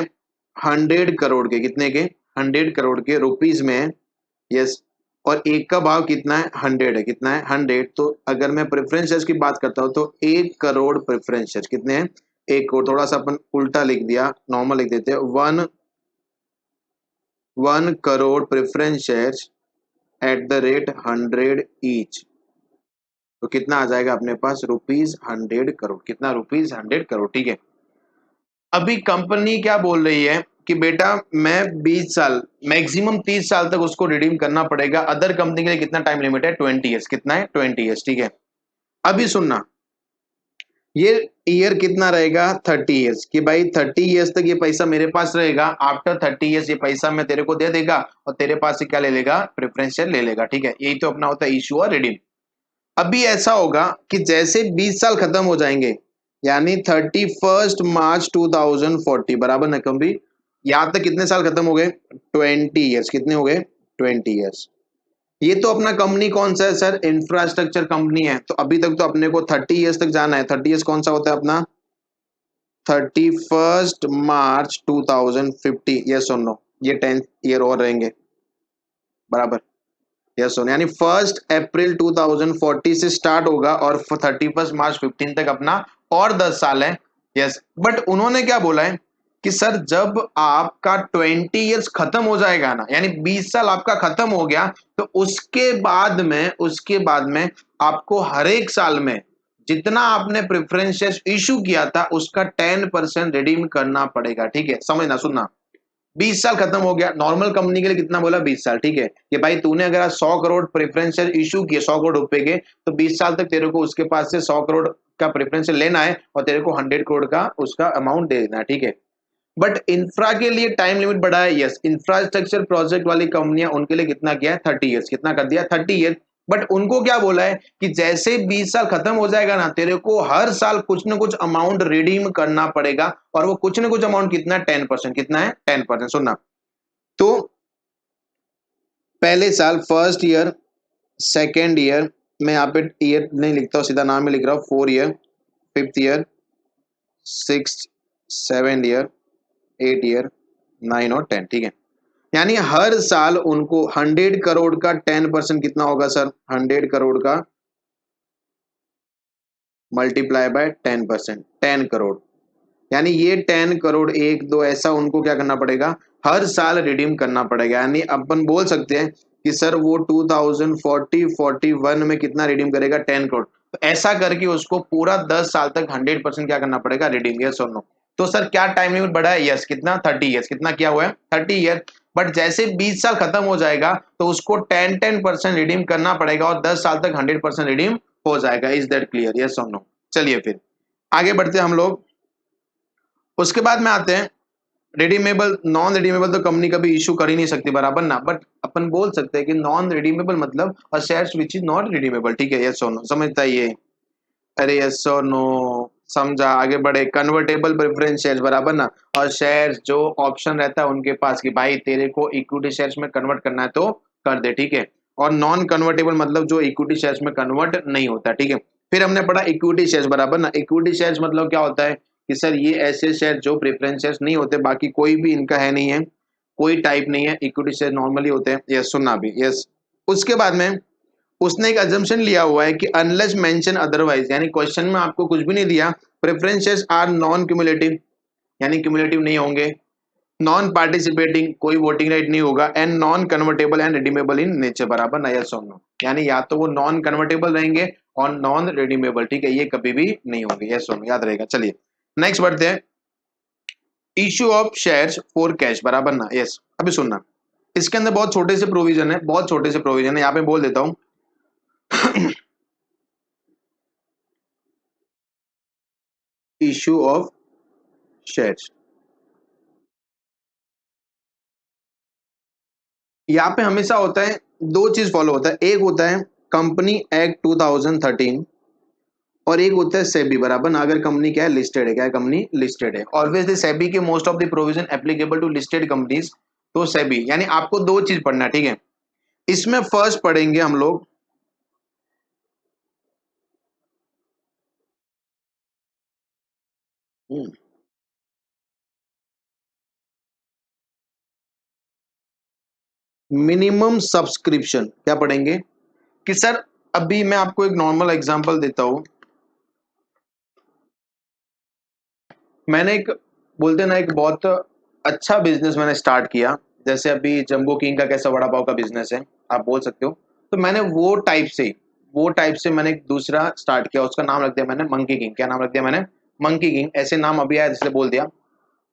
100 करोड़ के, कितने के, 100 करोड़ के रुपीज में है, यस। और एक का भाव कितना है, 100 है, कितना है, 100। तो अगर मैं प्रेफरेंस शेयर्स की बात करता हूं तो 1 करोड़ प्रेफरेंस शेयर्स कितने हैं, 1 करोड़। थोड़ा सा अपन उल्टा लिख दिया, नॉर्मल लिख देते हैं, 1 crore preference shares at the rate 100 each. तो कितना आ जाएगा अपने पास, ₹100 करोड़, कितना, ₹100 करोड़, ठीक है। अभी कंपनी क्या बोल रही है कि बेटा मैं 20 साल, मैक्सिमम 30 साल तक उसको रिडीम करना पड़ेगा। अदर कंपनी के लिए कितना टाइम लिमिट है, 20 ईयर्स, कितना है, 20 ईयर्स, ठीक है। अभी सुनना, ये ईयर कितना रहेगा, 30 ईयर्स, कि भाई 30 ईयर्स तक ये पैसा मेरे पास रहेगा, आफ्टर 30 ईयर्स ये पैसा मैं तेरे को दे देगा और तेरे पास से क्या ले लेगा, प्रेफरेंस शेयर ले लेगा, ठीक है। यही तो अपना होता है इशू और रिडीम। अभी ऐसा होगा कि जैसे 20 साल खत्म हो जाएंगे, यानी 31 मार्च 2040, बराबर ना, कभी यहां तक कितने साल खत्म हो गए, 20 ईयर्स, कितने हो गए, 20 ईयर्स। ये तो अपना कंपनी कौन सा है सर, इंफ्रास्ट्रक्चर कंपनी है, तो अभी तक तो अपने को 30 ईयर्स तक जाना है। 30 ईयर्स कौन सा होता है अपना, 31 मार्च 2050, ये सुन लो, ये 10 ईयर और रहेंगे, बराबर। यस सुन, यानी 1 अप्रैल 2040 से स्टार्ट होगा और 31 मार्च 15 तक अपना और 10 साल है, यस। बट उन्होंने क्या बोला है कि सर जब आपका 20 ईयर्स खत्म हो जाएगा ना, यानी 20 साल आपका खत्म हो गया, तो उसके बाद में आपको हर एक साल में जितना आपने प्रेफरेंस शेयर इशू किया था उसका 10% रिडीम करना पड़ेगा। ठीक है, समझना सुनना। 20 साल खत्म हो गया, नॉर्मल कंपनी के लिए कितना बोला, 20 साल। ठीक है, कि भाई तूने अगर आज 100 करोड़ प्रेफरेंस शेयर इशू किए 100 करोड़ रुपए के, तो 20 साल तक तेरे को उसके पास से 100 करोड़ का प्रेफरेंस शेयर लेना है और तेरे को 100 करोड़ का उसका अमाउंट दे देना है। ठीक है, बट इंफ्रा के लिए टाइम लिमिट बढ़ा है। यस, इंफ्रास्ट्रक्चर प्रोजेक्ट वाली कंपनियां, उनके लिए कितना किया है, 30 ईयर्स। कितना कर दिया, 30 ईयर्स। बट उनको क्या बोला है कि जैसे 20 साल खत्म हो जाएगा ना, तेरे को हर साल कुछ ना कुछ अमाउंट रिडीम करना पड़ेगा। और वो कुछ ना कुछ अमाउंट कितना है, 10%। कितना है, 10%। सुनना, तो पहले साल फर्स्ट ईयर, सेकेंड ईयर, मैं यहाँ पे ईयर नहीं लिखता हूँ, सीधा नाम ही लिख रहा हूँ, 4 year, 5th year, 6th, 7th year, 8 year, 9 और 10। ठीक है, यानी हर साल उनको 100 करोड़ का 10% कितना होगा सर, 100 करोड़ का मल्टीप्लाई बाय 10%, 10 करोड़। यानी ये 10 करोड़ एक दो ऐसा उनको क्या करना पड़ेगा, हर साल रिडीम करना पड़ेगा। यानी अपन बोल सकते हैं कि सर वो 2040-41 में कितना रिडीम करेगा, 10 करोड़। तो ऐसा करके उसको पूरा 10 साल तक 100% क्या करना पड़ेगा, रिडीम। यस और नो। तो सर क्या टाइम लिमिट बढ़ा है, यस, कितना, 30 ईयर्स। कितना किया हुआ है, 30 ईयर। बट जैसे 20 साल खत्म हो जाएगा तो उसको 10% रिडीम करना पड़ेगा और 10 साल तक 100% रिडीम हो जाएगा। इज दैट क्लियर, यस और नो। चलिए फिर आगे बढ़ते हैं हम लोग। उसके बाद में आते हैं रिडीमेबल। नॉन रिडीमेबल तो कंपनी कभी इशू कर ही नहीं सकती, बराबर ना। बट अपन बोल सकते हैं कि नॉन रिडीमेबल मतलब a shares which is not redeemable. ठीक है, यस और नो, समझता है ये। अरे यस और नो, समझा। आगे बढ़े, कन्वर्टेबल प्रेफरेंस शेयर्स, बराबर ना। और शेयर्स जो ऑप्शन रहता है उनके पास कि भाई तेरे को इक्विटी शेयर्स में कन्वर्ट करना है तो कर दे। ठीक है, और नॉन कन्वर्टेबल मतलब जो इक्विटी शेयर्स में कन्वर्ट नहीं होता। ठीक है, फिर हमने पढ़ा इक्विटी शेयर्स, बराबर ना। इक्विटी शेयर्स मतलब क्या होता है कि सर ये ऐसे शेयर जो प्रेफरेंस शेयर्स नहीं होते, बाकी कोई भी इनका है नहीं है, कोई टाइप नहीं है, इक्विटी शेयर नॉर्मली होते हैं। यस, सुनना भी, यस। उसके बाद में उसने एक अजम्पशन लिया हुआ है कि अनलेस मेंशन अदरवाइज, यानी क्वेश्चन में आपको कुछ भी नहीं दिया, preference shares are non cumulative, यानी क्यूमुलेटिव नहीं होंगे, नॉन पार्टिसिपेटिंग, कोई वोटिंग राइट नहीं होगा, and non convertible and redeemable in nature, बराबर ना। यस और नो, यानी या तो वो नॉन कन्वर्टेबल रहेंगे और नॉन रिडीमेबल। ठीक है, ये कभी भी नहीं होंगे। यस और नो, याद रहेगा। चलिए नेक्स्ट बढ़ते हैं। Issue of shares for cash, बराबर ना। यस, अभी सुनना, इसके अंदर बहुत छोटे से प्रोविजन है, बहुत छोटे से प्रोविजन है, यहाँ पे बोल देता हूँ। इश्यू ऑफ शेयर्स, यहाँ पे हमेशा होता है, दो चीज फॉलो होता है। एक होता है कंपनी एक्ट 2013 और एक होता है सेबी, बराबर ना। अगर कंपनी क्या है, लिस्टेड है, क्या है, कंपनी लिस्टेड है। ऑब्वियसली सेबी के most of the provision applicable to listed companies. तो सेबी, यानी आपको दो चीज पढ़ना है। ठीक है, इसमें फर्स्ट पढ़ेंगे हम लोग मिनिमम सब्सक्रिप्शन। क्या पढ़ेंगे कि सर, अभी मैं आपको एक नॉर्मल एग्जांपल देता हूं। मैंने एक, बोलते ना, एक बहुत अच्छा बिजनेस मैंने स्टार्ट किया। जैसे अभी जंबो किंग का कैसा वड़ा पाव का बिजनेस है, आप बोल सकते हो। तो मैंने वो टाइप से मैंने एक दूसरा स्टार्ट किया, उसका नाम रख दिया मैंने मंकी किंग। क्या नाम रख दिया मैंने, मंकी किंग। ऐसे नाम अभी आया, जैसे बोल दिया।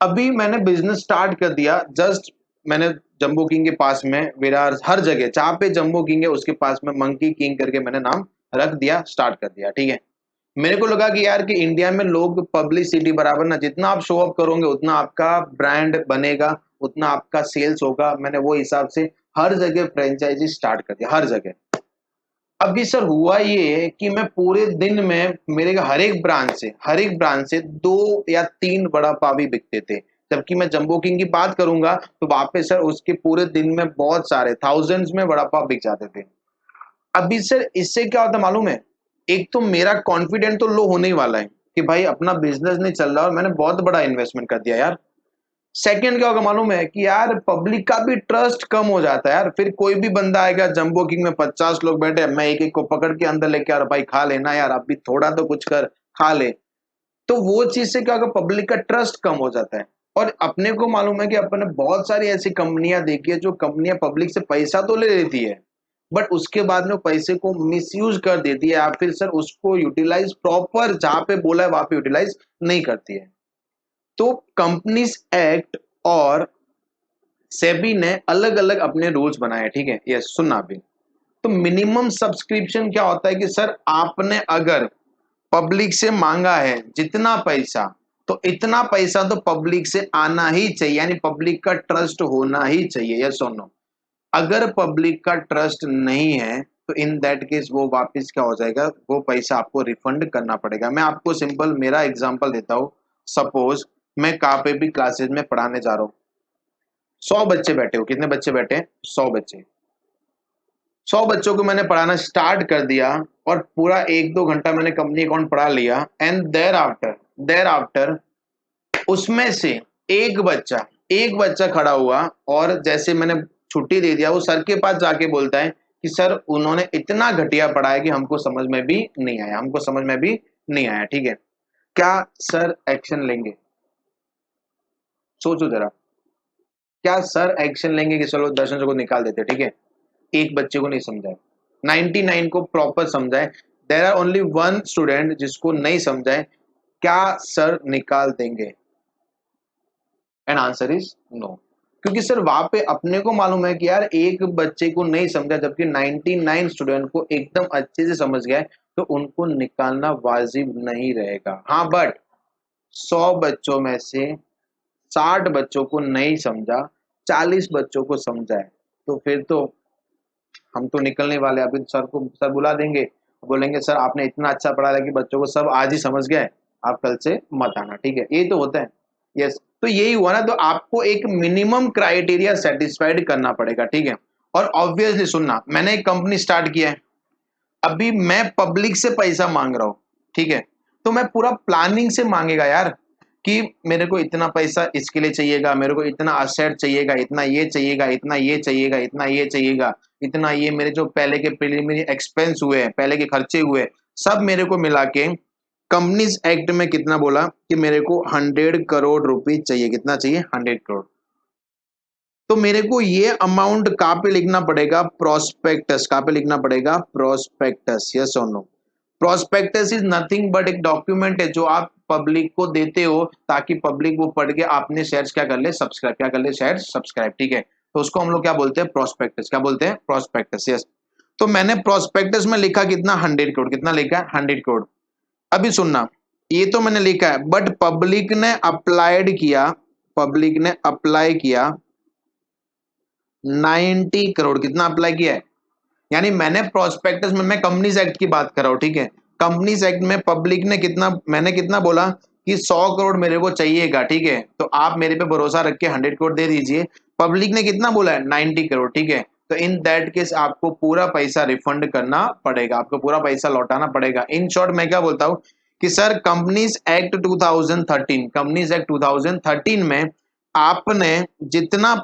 अभी मैंने बिजनेस स्टार्ट कर दिया, जस्ट मैंने जंबो किंग के पास में, विरार, हर जगह जहां पे जंबो किंग है उसके पास में मंकी किंग करके मैंने नाम रख दिया, स्टार्ट कर दिया। ठीक है, मेरे को लगा कि यार कि इंडिया में लोग पब्लिसिटी, बराबर ना, जितना आप शो अप करोगे उतना आपका ब्रांड बनेगा, उतना आपका सेल्स होगा। मैंने वो हिसाब से हर जगह फ्रेंचाइजी स्टार्ट कर दिया, हर जगह। अभी सर हुआ ये कि मैं पूरे दिन में, मेरे हर एक ब्रांच से 2 या 3 वड़ा पाव ही बिकते थे। जबकि मैं जंबो किंग की बात करूंगा तो वहां पे सर उसके पूरे दिन में बहुत सारे थाउजेंड्स में वड़ा पाव बिक जाते थे। अभी सर इससे क्या होता है मालूम है, एक तो मेरा कॉन्फिडेंट तो लो होने ही वाला है कि भाई अपना बिजनेस नहीं चल रहा और मैंने बहुत बड़ा इन्वेस्टमेंट कर दिया यार। सेकंड क्या होगा मालूम है कि यार पब्लिक का भी ट्रस्ट कम हो जाता है यार। फिर कोई भी बंदा आएगा, जंबो किंग में 50 लोग बैठे हैं, मैं एक एक को पकड़ के अंदर लेके आ रहा, भाई खा लेना यार, अभी थोड़ा तो कुछ कर, खा ले। तो वो चीज से क्या होगा, पब्लिक का ट्रस्ट कम हो जाता है। और अपने को मालूम है कि अपने बहुत सारी ऐसी कंपनियां देखी है, जो कंपनियां पब्लिक से पैसा तो ले लेती है बट उसके बाद में पैसे को मिसयूज कर देती है या फिर सर उसको यूटिलाइज प्रॉपर जहां पे बोला है वहां पे यूटिलाइज नहीं करती है। तो कंपनीज एक्ट और सेबी ने अलग अलग अपने रूल्स बनाए, ठीक है। यस, सुनना भी। तो मिनिमम सब्सक्रिप्शन क्या होता है कि सर आपने अगर पब्लिक से मांगा है जितना पैसा, तो इतना पैसा तो पब्लिक से आना ही चाहिए, यानी पब्लिक का ट्रस्ट होना ही चाहिए। यस और नो। अगर पब्लिक का ट्रस्ट नहीं है तो इन दैट केस वो वापस क्या हो जाएगा, वो पैसा आपको रिफंड करना पड़ेगा। मैं आपको सिंपल मेरा एग्जांपल देता हूँ। सपोज मैं कहाँ पे भी क्लासेस में पढ़ाने जा रहा हूँ, 100 बच्चे बैठे हो। कितने बच्चे बैठे हैं? 100 बच्चे। 100 बच्चों को मैंने पढ़ाना स्टार्ट कर दिया और पूरा 1-2 घंटा मैंने कंपनी अकाउंट पढ़ा लिया, एंड देर आफ्टर उसमें से एक बच्चा खड़ा हुआ और जैसे मैंने छुट्टी दे दिया, वो सर के पास जाके बोलता है कि सर उन्होंने इतना घटिया पढ़ाया कि हमको समझ में भी नहीं आया, हमको समझ में भी नहीं आया, ठीक है। क्या सर एक्शन लेंगे? सोचो जरा। क्या सर एक्शन लेंगे कि चलो 10 को निकाल देते, ठीक है, एक बच्चे को नहीं समझाए, 99 को प्रॉपर समझाए, there are only one student जिसको नहीं समझाए, क्या सर निकाल देंगे? And answer is no. क्योंकि सर वहां पे अपने को मालूम है कि यार एक बच्चे को नहीं समझा जबकि 99 स्टूडेंट को एकदम अच्छे से समझ गया है, तो उनको निकालना वाजिब नहीं रहेगा। हाँ, बट 100 बच्चों में से 60 बच्चों को नहीं समझा, 40 बच्चों को समझा है, तो फिर तो हम तो निकलने वाले। अभी सर को सर बुला देंगे, बोलेंगे सर आपने इतना अच्छा पढ़ाया कि बच्चों को सब आज ही समझ गए, आप कल से मत आना, ठीक है। यही तो होता है। यस, तो यही हुआ ना। तो आपको एक मिनिमम क्राइटेरिया सेटिस्फाइड करना पड़ेगा, ठीक है। और ऑब्वियसली सुनना, मैंने एक कंपनी स्टार्ट किया है, अभी मैं पब्लिक से पैसा मांग रहा हूं, ठीक है। तो मैं पूरा प्लानिंग से मांगेगा यार कि मेरे को इतना पैसा इसके लिए चाहिएगा, मेरे को इतना असेट चाहिएगा, इतना ये चाहिएगा, इतना ये चाहिएगा, इतना ये चाहिएगा, इतना ये मेरे जो पहले के प्रिलिमिनरी एक्सपेंस हुए, पहले के खर्चे हुए, सब मेरे को मिला के कंपनीज एक्ट में कितना बोला कि मेरे को 100 करोड़ रुपीज चाहिए। कितना चाहिए? 100 करोड़। तो मेरे को ये अमाउंट कहाँ पे लिखना पड़ेगा? प्रोस्पेक्टस। कहाँ पे लिखना पड़ेगा? प्रोस्पेक्टस। यस और no? Prospectus is nothing but एक डॉक्यूमेंट है जो आप पब्लिक को देते हो ताकि पब्लिक वो पढ़ के अपने शेयर्स क्या कर ले? सब्सक्राइब। क्या कर ले? शेयर्स सब्सक्राइब, ठीक है। तो उसको हम लोग क्या बोलते हैं? प्रोस्पेक्टस। क्या बोलते हैं? प्रोस्पेक्टस। यस। तो मैंने प्रोस्पेक्टस में लिखा कितना? 100 करोड़। कितना लिखा है? 100 करोड़। अभी सुनना, ये तो मैंने लिखा है, बट पब्लिक ने अप्लाइड किया, पब्लिक ने अप्लाई किया 90 करोड़। कितना अप्लाई किया है? यानी मैंने प्रोस्पेक्टस में, मैं कंपनीज एक्ट की बात कर रहा हूं, ठीक है। कंपनीज एक्ट में पब्लिक ने कितना, मैंने कितना बोला कि 100 करोड़ मेरे को चाहिएगा, ठीक है। तो आप मेरे पे भरोसा रख के 100 करोड़ दे दीजिए। पब्लिक ने कितना बोला है? 90 करोड़, ठीक है। तो इन दैट केस आपको पूरा पैसा रिफंड करना पड़ेगा, आपको पूरा पैसा लौटाना पड़ेगा। इन शॉर्ट मैं क्या बोलता हूं कि sir companies act 2013, companies act 2013 में आपने जितना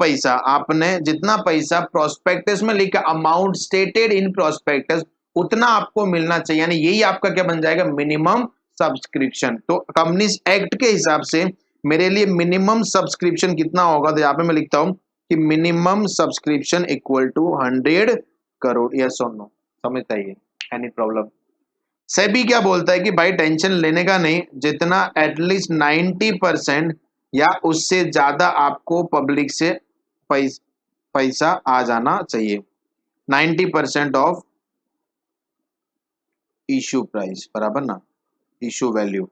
पैसा प्रोस्पेक्टस में लिखा, अमाउंट स्टेटेड इन प्रोस्पेक्टस, उतना आपको मिलना चाहिए। यानी यही आपका क्या बन जाएगा? Minimum subscription. तो कंपनीज एक्ट के हिसाब से मेरे लिए मिनिमम सब्सक्रिप्शन कितना होगा? तो यहाँ पे मैं लिखता हूं कि minimum subscription equal to 100 crore. Yes और नो? समझ आइए? Any problem? सेबी क्या बोलता है कि भाई टेंशन लेने का नहीं, जितना एटलीस्ट 90% या उससे ज्यादा आपको पब्लिक से पैसा आ जाना चाहिए। 90% ऑफ इशू प्राइस बराबर ना इशू वैल्यू।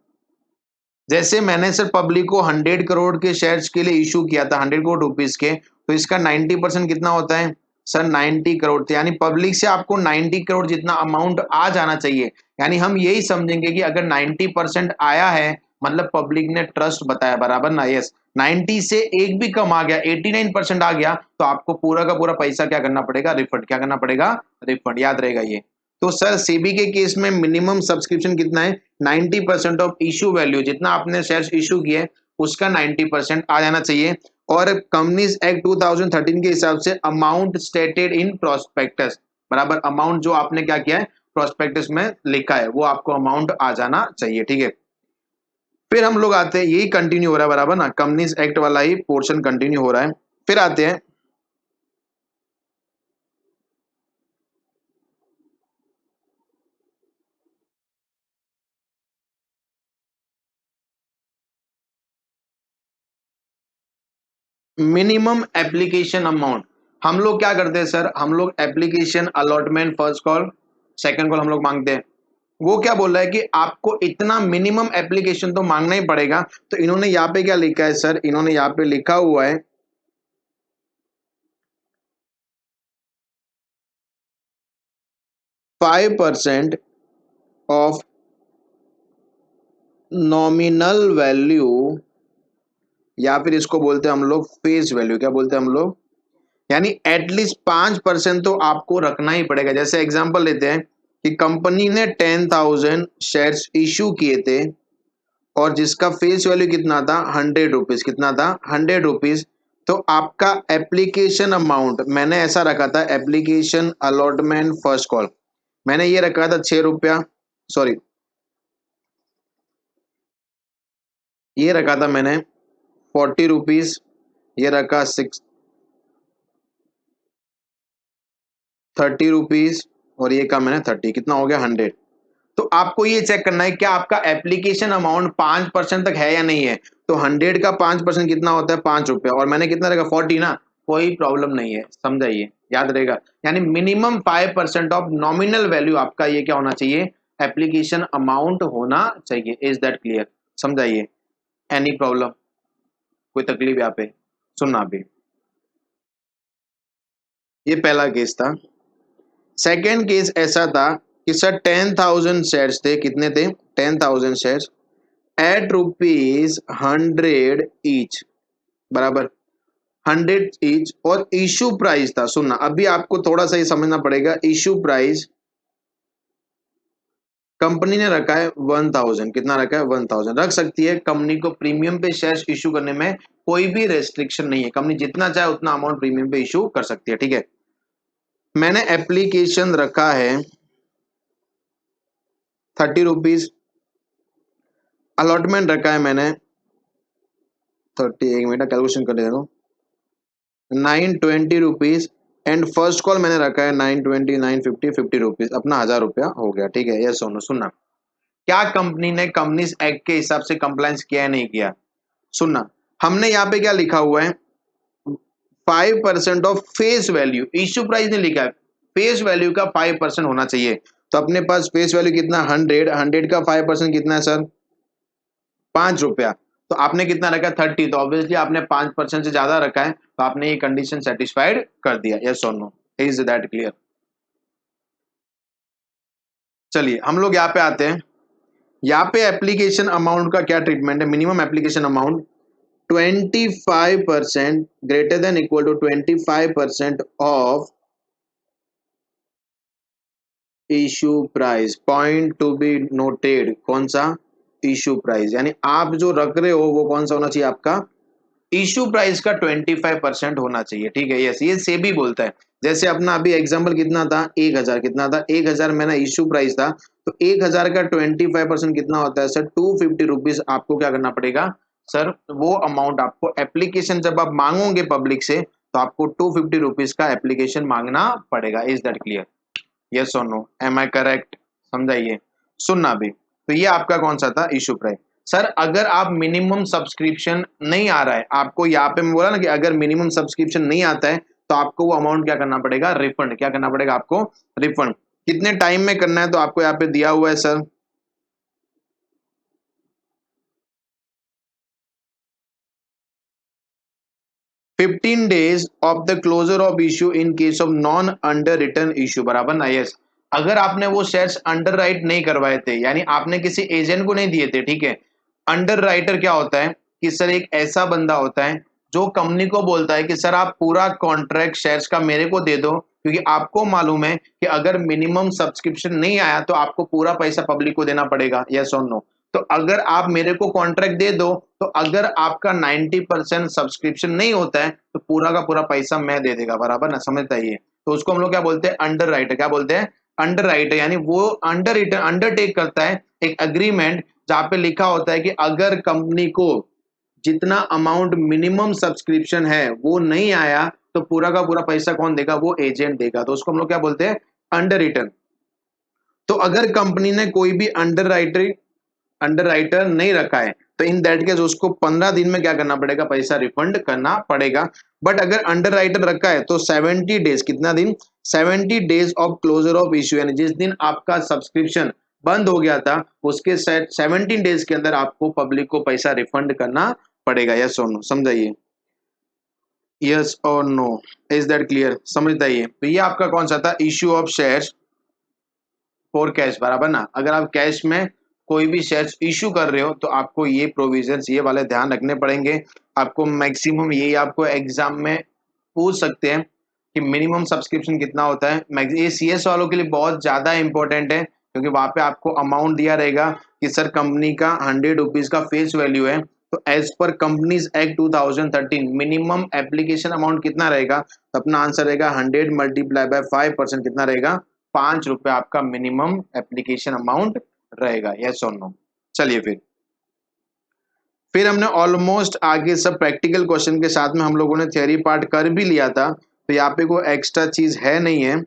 जैसे मैंने सर पब्लिक को 100 करोड़ के शेयर्स के लिए इशू किया था, 100 करोड़ रुपीज के, तो इसका 90% कितना होता है सर? 90 करोड़ थे। यानी पब्लिक से आपको 90 करोड़ जितना अमाउंट आ जाना चाहिए। यानी हम यही समझेंगे कि अगर 90% आया है मतलब पब्लिक ने ट्रस्ट बताया, बराबर ना? यस। 90 से एक भी कम आ गया, 89% आ गया, तो आपको पूरा का पूरा पैसा क्या करना पड़ेगा? रिफंड। क्या करना पड़ेगा? रिफंड। याद रहेगा ये। तो सर सेबी के केस में मिनिमम सब्सक्रिप्शन कितना है? 90% ऑफ इशू वैल्यू, जितना आपने शेयर्स इशू किए उसका 90% आ जाना चाहिए। और कंपनीज एक्ट 2013 के हिसाब से अमाउंट स्टेटेड इन प्रोस्पेक्टस, बराबर अमाउंट जो आपने क्या किया है प्रोस्पेक्टस में लिखा है वो आपको अमाउंट आ जाना चाहिए, ठीक है। फिर हम लोग आते हैं, यही कंटिन्यू हो रहा है बराबर ना, कंपनीज एक्ट वाला ही पोर्शन कंटिन्यू हो रहा है। फिर आते हैं मिनिमम एप्लीकेशन अमाउंट, हम लोग क्या करते हैं सर, हम लोग application allotment first call second call हम लोग मांगते हैं। वो क्या बोल रहा है कि आपको इतना मिनिमम एप्लीकेशन तो मांगना ही पड़ेगा। तो इन्होंने यहाँ पे क्या लिखा है सर, इन्होंने यहाँ पे लिखा हुआ है 5% ऑफ नॉमिनल वैल्यू, या फिर इसको बोलते हैं हम लोग फेस वैल्यू। क्या बोलते हैं हम लोग, यानी एटलीस्ट 5% तो आपको रखना ही पड़ेगा। जैसे एग्जांपल लेते हैं कि कंपनी ने 10,000 शेयर्स इशू किए थे और जिसका फेस वैल्यू कितना था, 100 रुपीज। कितना था, 100 रुपीज। तो आपका एप्लीकेशन अमाउंट मैंने ऐसा रखा था, एप्लीकेशन अलॉटमेंट फर्स्ट कॉल मैंने ये रखा था 6 रुपया, सॉरी ये रखा था मैंने 40 रुपीज, ये रखा 30 रुपीज, और ये का मैंने 30, कितना हो गया 100। तो आपको ये चेक करना है क्या आपका एप्लीकेशन अमाउंट 5% तक है या नहीं है। तो 100 का 5% कितना होता है, 5 रुपया, और मैंने कितना रखा 40 ना, कोई प्रॉब्लम नहीं है, समझाइए, याद रहेगा। यानी मिनिमम 5% ऑफ नॉमिनल वैल्यू आपका ये क्या होना चाहिए, एप्लीकेशन अमाउंट होना चाहिए। इज दैट क्लियर, समझाइए, एनी प्रॉब्लम, कोई तकलीफ यहाँ पे, सुनना भी। ये पहला केस था। सेकेंड केस ऐसा था कि सर 10,000 शेयर्स थे, कितने थे, 10,000 शेयर्स एट ₹100 ईच, बराबर 100 ईच, और इशू प्राइस था, सुनना अभी आपको थोड़ा सा ही समझना पड़ेगा। इशू प्राइस कंपनी ने रखा है 1,000, कितना रखा है 1,000, रख सकती है कंपनी को प्रीमियम पे शेयर्स इशू करने में कोई भी रेस्ट्रिक्शन नहीं है, कंपनी जितना चाहे उतना अमाउंट प्रीमियम पे इशू कर सकती है, ठीक है। मैंने एप्लीकेशन रखा है 30 रुपीज, अलॉटमेंट रखा है मैंने 30, एक मिनट कैलकुलेशन कर लेता हूँ, 920 रुपीज, एंड फर्स्ट कॉल मैंने रखा है 920, 950, 50 रुपीज, अपना 1,000 रुपया हो गया, ठीक है। ये सुनो, सुनना क्या कंपनी ने कंपनीज एक्ट के हिसाब से कंप्लायंस किया है नहीं किया, सुनना हमने यहाँ पे क्या लिखा हुआ है, 5% of face value, issue price नहीं लिखा है, फेस वैल्यू का 5% होना चाहिए। तो अपने पास फेस वैल्यू कितना 100 का 5% कितना है सर, 5 रुपया। तो आपने कितना रखा 30, तो ऑब्वियसली आपने 5% से ज्यादा रखा है, तो आपने ये कंडीशन सेटिस्फाइड कर दिया, यस और नो, इज दैट क्लियर। चलिए हम लोग यहाँ पे आते हैं, यहाँ पे एप्लीकेशन अमाउंट का क्या ट्रीटमेंट है, minimum application amount 25% greater than equal to 25% of issue price, point to be noted, कौन सा, इशू प्राइस, यानी आप जो रख रहे हो वो कौन सा होना चाहिए आपका, इशू प्राइस का 25% होना चाहिए, ठीक है। यस, ये सेबी बोलता है। जैसे अपना अभी एग्जांपल कितना था 1,000, कितना था 1,000 मैंने इशू प्राइस था, तो 1,000 का 25% कितना होता है सर, 250 रुपीज आपको क्या करना पड़ेगा सर, वो अमाउंट आपको एप्लीकेशन जब आप मांगोगे पब्लिक से तो आपको 250 रुपीज का एप्लीकेशन मांगना पड़ेगा। इज दैट क्लियर, यस और नो, एम आई करेक्ट, समझाइए, सुनना भी। तो ये आपका कौन सा था, इशू प्राइस। सर अगर आप मिनिमम सब्सक्रिप्शन नहीं आ रहा है आपको, यहाँ पे मैं बोला ना कि अगर मिनिमम सब्सक्रिप्शन नहीं आता है तो आपको वो अमाउंट क्या करना पड़ेगा, रिफंड, क्या करना पड़ेगा आपको, रिफंड। कितने टाइम में करना है, तो आपको यहाँ पे दिया हुआ है sir 15 days of the closure of issue in case of non under return issue, बराबर ना, यस। अगर आपने वो शेयर्स अंडर राइट नहीं करवाए थे, यानी आपने किसी एजेंट को नहीं दिए थे, ठीक है। अंडर राइटर क्या होता है कि सर एक ऐसा बंदा होता है जो कंपनी को बोलता है कि सर आप पूरा कॉन्ट्रैक्ट शेयर्स का मेरे को दे दो, क्योंकि आपको मालूम है कि अगर मिनिमम सब्सक्रिप्शन नहीं आया तो आपको पूरा पैसा पब्लिक को देना पड़ेगा, यस और नो। तो अगर आप मेरे को कॉन्ट्रैक्ट दे दो, तो अगर आपका 90% सब्सक्रिप्शन नहीं होता है तो पूरा का पूरा पैसा मैं दे देगा, बराबर ना, समझता है ये। तो उसको हम लोग क्या बोलते हैं, अंडर राइटर, क्या बोलते हैं, अंडर राइटर, यानी वो अंडरटेक करता है एक अग्रीमेंट जहां पे लिखा होता है कि अगर कंपनी को जितना अमाउंट मिनिमम सब्सक्रिप्शन है वो नहीं आया तो पूरा का पूरा पैसा कौन देगा, वो एजेंट देगा। तो उसको हम लोग क्या बोलते हैं, अंडर रिटर्न। तो अगर कंपनी ने कोई भी अंडर राइटर नहीं रखा है तो इन दैट केस उसको 15 दिन में क्या करना पड़ेगा, पैसा रिफंड करना पड़ेगा। बट अगर अंडर राइटर रखा है तो 70 डेज, कितना दिन, 70 days of closure of issue, यानी जिस दिन आपका सब्सक्रिप्शन बंद हो गया था उसके 17 डेज के अंदर आपको पब्लिक को पैसा रिफंड करना पड़ेगा। यस और नो, समझाइए, यस और नो, इज दैट क्लियर, समझता है। तो ये आपका कौन सा था, issue of shares for cash, बराबर ना। अगर आप कैश में कोई भी शेयर्स इशू कर रहे हो तो आपको ये प्रोविजंस, ये वाले ध्यान रखने पड़ेंगे। आपको मैक्सिमम ये आपको एग्जाम में पूछ सकते हैं कि मिनिमम सब्सक्रिप्शन कितना होता है। ये सीएस वालों के लिए बहुत ज्यादा इंपॉर्टेंट है, क्योंकि वहां पे आपको अमाउंट दिया रहेगा कि सर कंपनी का 100 रुपीज का फेस वैल्यू है, तो एज पर companies act 2013 minimum application amount कितना रहेगा, तो अपना आंसर रहेगा 100 मल्टीप्लाई बाय 5%, कितना रहेगा, 5 रुपए आपका मिनिमम एप्लीकेशन अमाउंट रहेगा। यस और नो। चलिए फिर हमने ऑलमोस्ट आगे सब प्रैक्टिकल क्वेश्चन के साथ में हम लोगों ने थ्योरी पार्ट कर भी लिया था, तो यहाँ पे कोई एक्स्ट्रा चीज है नहीं है।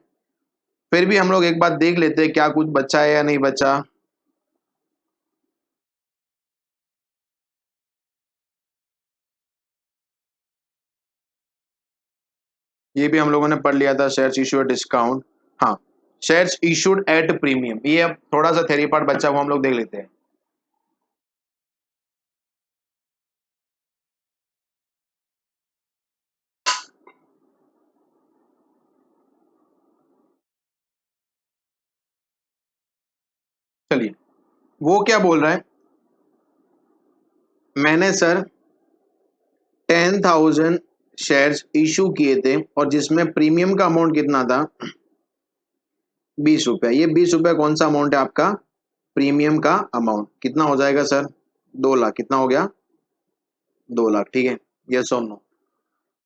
फिर भी हम लोग एक बात देख लेते हैं क्या कुछ बचा है या नहीं बचा। ये भी हम लोगों ने पढ़ लिया था, शेयर्स इशूड डिस्काउंट, हाँ, शेयर्स इशूड एट प्रीमियम। ये अब थोड़ा सा थ्योरी पार्ट बचा हुआ हम लोग देख लेते हैं। चलिए, वो क्या बोल रहा है, मैंने सर 10,000 शेयर्स इशू किए थे और जिसमें प्रीमियम का अमाउंट कितना था, 20 रुपया। ये 20 रुपया कौन सा अमाउंट है आपका, प्रीमियम का अमाउंट। कितना हो जाएगा सर, 2 लाख। कितना हो गया, 2 लाख, ठीक है। यस और नो।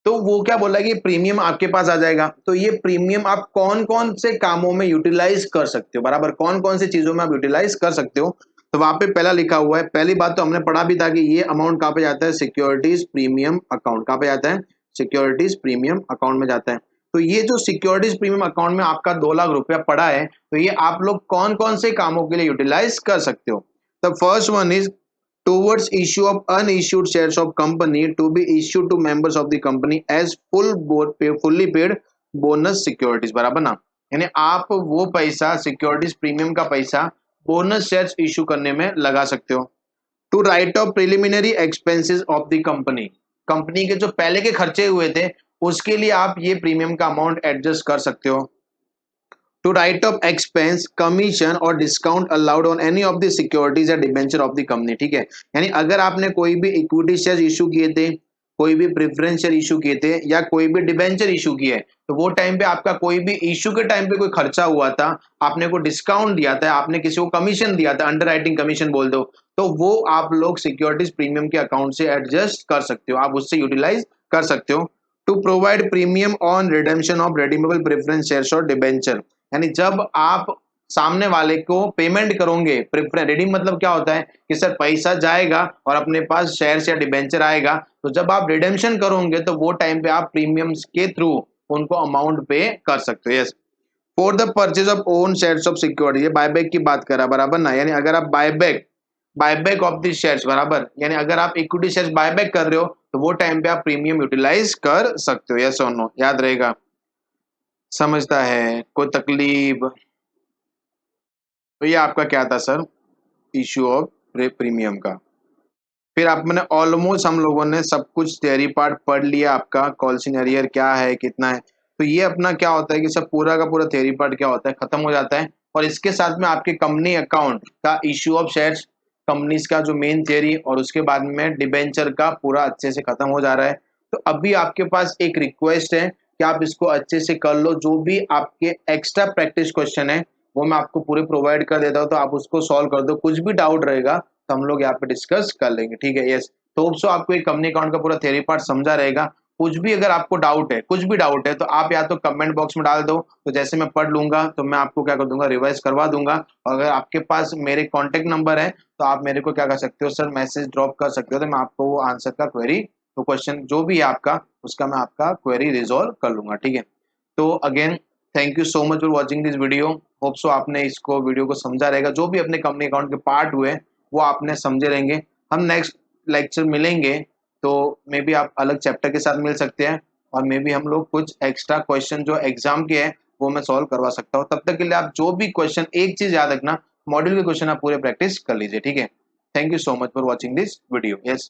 तो वो क्या बोला कि प्रीमियम आपके पास आ जाएगा, तो ये प्रीमियम आप कौन कौन से कामों में यूटिलाइज कर सकते हो, बराबर, कौन कौन सी चीजों में आप यूटिलाइज कर सकते हो। तो वहां पे पहला लिखा हुआ है, पहली बात तो हमने पढ़ा भी था कि ये अमाउंट कहाँ पे जाता है, सिक्योरिटीज प्रीमियम अकाउंट। कहाँ पे जाता है, सिक्योरिटीज प्रीमियम अकाउंट में जाता है। तो ये जो सिक्योरिटीज प्रीमियम अकाउंट में आपका 2 लाख रुपया पड़ा है, तो ये आप लोग कौन कौन से कामों के लिए यूटिलाइज कर सकते हो। The first one is towards issue of unissued shares of company to be issued to members of the company as fully paid bonus securities, बराबर ना। यानी आप वो पैसा, सिक्योरिटीज प्रीमियम का पैसा बोनस शेयर्स इशू करने में लगा सकते हो। To write off preliminary expenses of the company, company के जो पहले के खर्चे हुए थे उसके लिए आप ये प्रीमियम का अमाउंट एडजस्ट कर सकते हो। To write off expense commission और discount allowed on any of the securities या डिबेंचर ऑफ द कंपनी, ठीक है। यानी अगर आपने कोई भी इक्विटी शेयर इशू किए थे, कोई भी प्रेफरेंस शेयर इशू किए थे या कोई भी डिबेंचर इशू किए, तो वो टाइम पे आपका कोई भी इशू के टाइम पे कोई खर्चा हुआ था, आपने को डिस्काउंट दिया था, आपने किसी को कमीशन दिया था, अंडर राइटिंग कमीशन बोल दो, तो वो आप लोग सिक्योरिटीज प्रीमियम के अकाउंट से एडजस्ट कर सकते हो, आप उससे यूटिलाइज कर सकते हो। To provide premium on redemption of redeemable preference shares और डिबेंचर, यानी जब आप सामने वाले को पेमेंट करोगे, प्रेफरेंस रिडीम मतलब क्या होता है कि सर पैसा जाएगा और अपने पास शेयर्स या डिबेंचर आएगा, तो जब आप रिडेम्पशन करोगे तो वो टाइम पे आप प्रीमियम्स के थ्रू उनको अमाउंट पे कर सकते हो। Yes, for the purchase of own shares of security, ये बायबैक की बात करा, बराबर ना। यानी अगर आप बायबैक ऑफ द शेयर्स, बराबर, यानी अगर आप इक्विटी शेयर्स बायबैक कर रहे हो तो वो टाइम पे आप प्रीमियम यूटिलाइज कर सकते हो। यस और नो, याद रहेगा, समझता है, कोई तकलीफ। तो ये आपका क्या था सर, इश्यू ऑफ प्रीमियम का। फिर आप मैंने ऑलमोस्ट हम लोगों ने सब कुछ थियरी पार्ट पढ़ लिया, आपका कॉल सिनेरियर क्या है, कितना है। तो ये अपना क्या होता है कि सब पूरा का पूरा थियरी पार्ट क्या होता है, खत्म हो जाता है। और इसके साथ में आपके कंपनी अकाउंट का इश्यू ऑफ शेयर्स, कंपनीज का जो मेन थियरी, और उसके बाद में डिबेंचर का पूरा अच्छे से खत्म हो जा रहा है। तो अभी आपके पास एक रिक्वेस्ट है कि आप इसको अच्छे से कर लो, जो भी आपके एक्स्ट्रा प्रैक्टिस क्वेश्चन है वो मैं आपको पूरे प्रोवाइड कर देता हूँ, तो आप उसको सॉल्व कर दो। कुछ भी डाउट रहेगा तो हम लोग यहाँ पे डिस्कस कर लेंगे, ठीक है। यस, तो होप सो आपको एक कंपनी अकाउंट का पूरा थ्योरी पार्ट समझा रहेगा। कुछ भी अगर आपको डाउट है, कुछ भी डाउट है, तो आप या तो कमेंट बॉक्स में डाल दो, तो जैसे मैं पढ़ लूंगा तो मैं आपको क्या कर दूंगा, रिवाइज करवा दूंगा। और अगर आपके पास मेरे कॉन्टेक्ट नंबर है तो आप मेरे को क्या कर सकते हो सर, मैसेज ड्रॉप कर सकते हो, तो मैं आपको वो आंसर का क्वेरी, तो क्वेश्चन जो भी है आपका, उसका मैं आपका क्वेरी रिजॉल्व कर लूंगा, ठीक है। तो again thank you so much for watching this video. Hope so आपने इसको वीडियो को समझा रहेगा, जो भी अपने कंपनी अकाउंट के पार्ट हुए वो आपने समझे रहेंगे। हम नेक्स्ट लेक्चर मिलेंगे तो मे बी आप अलग चैप्टर के साथ मिल सकते हैं, और मे बी हम लोग कुछ एक्स्ट्रा क्वेश्चन जो एग्जाम के हैं वो मैं सॉल्व करवा सकता हूँ। तब तक के लिए आप जो भी क्वेश्चन, एक चीज याद रखना, मॉड्यूल के क्वेश्चन आप पूरे प्रैक्टिस कर लीजिए, ठीक है। Thank you so much for watching this video. Yes.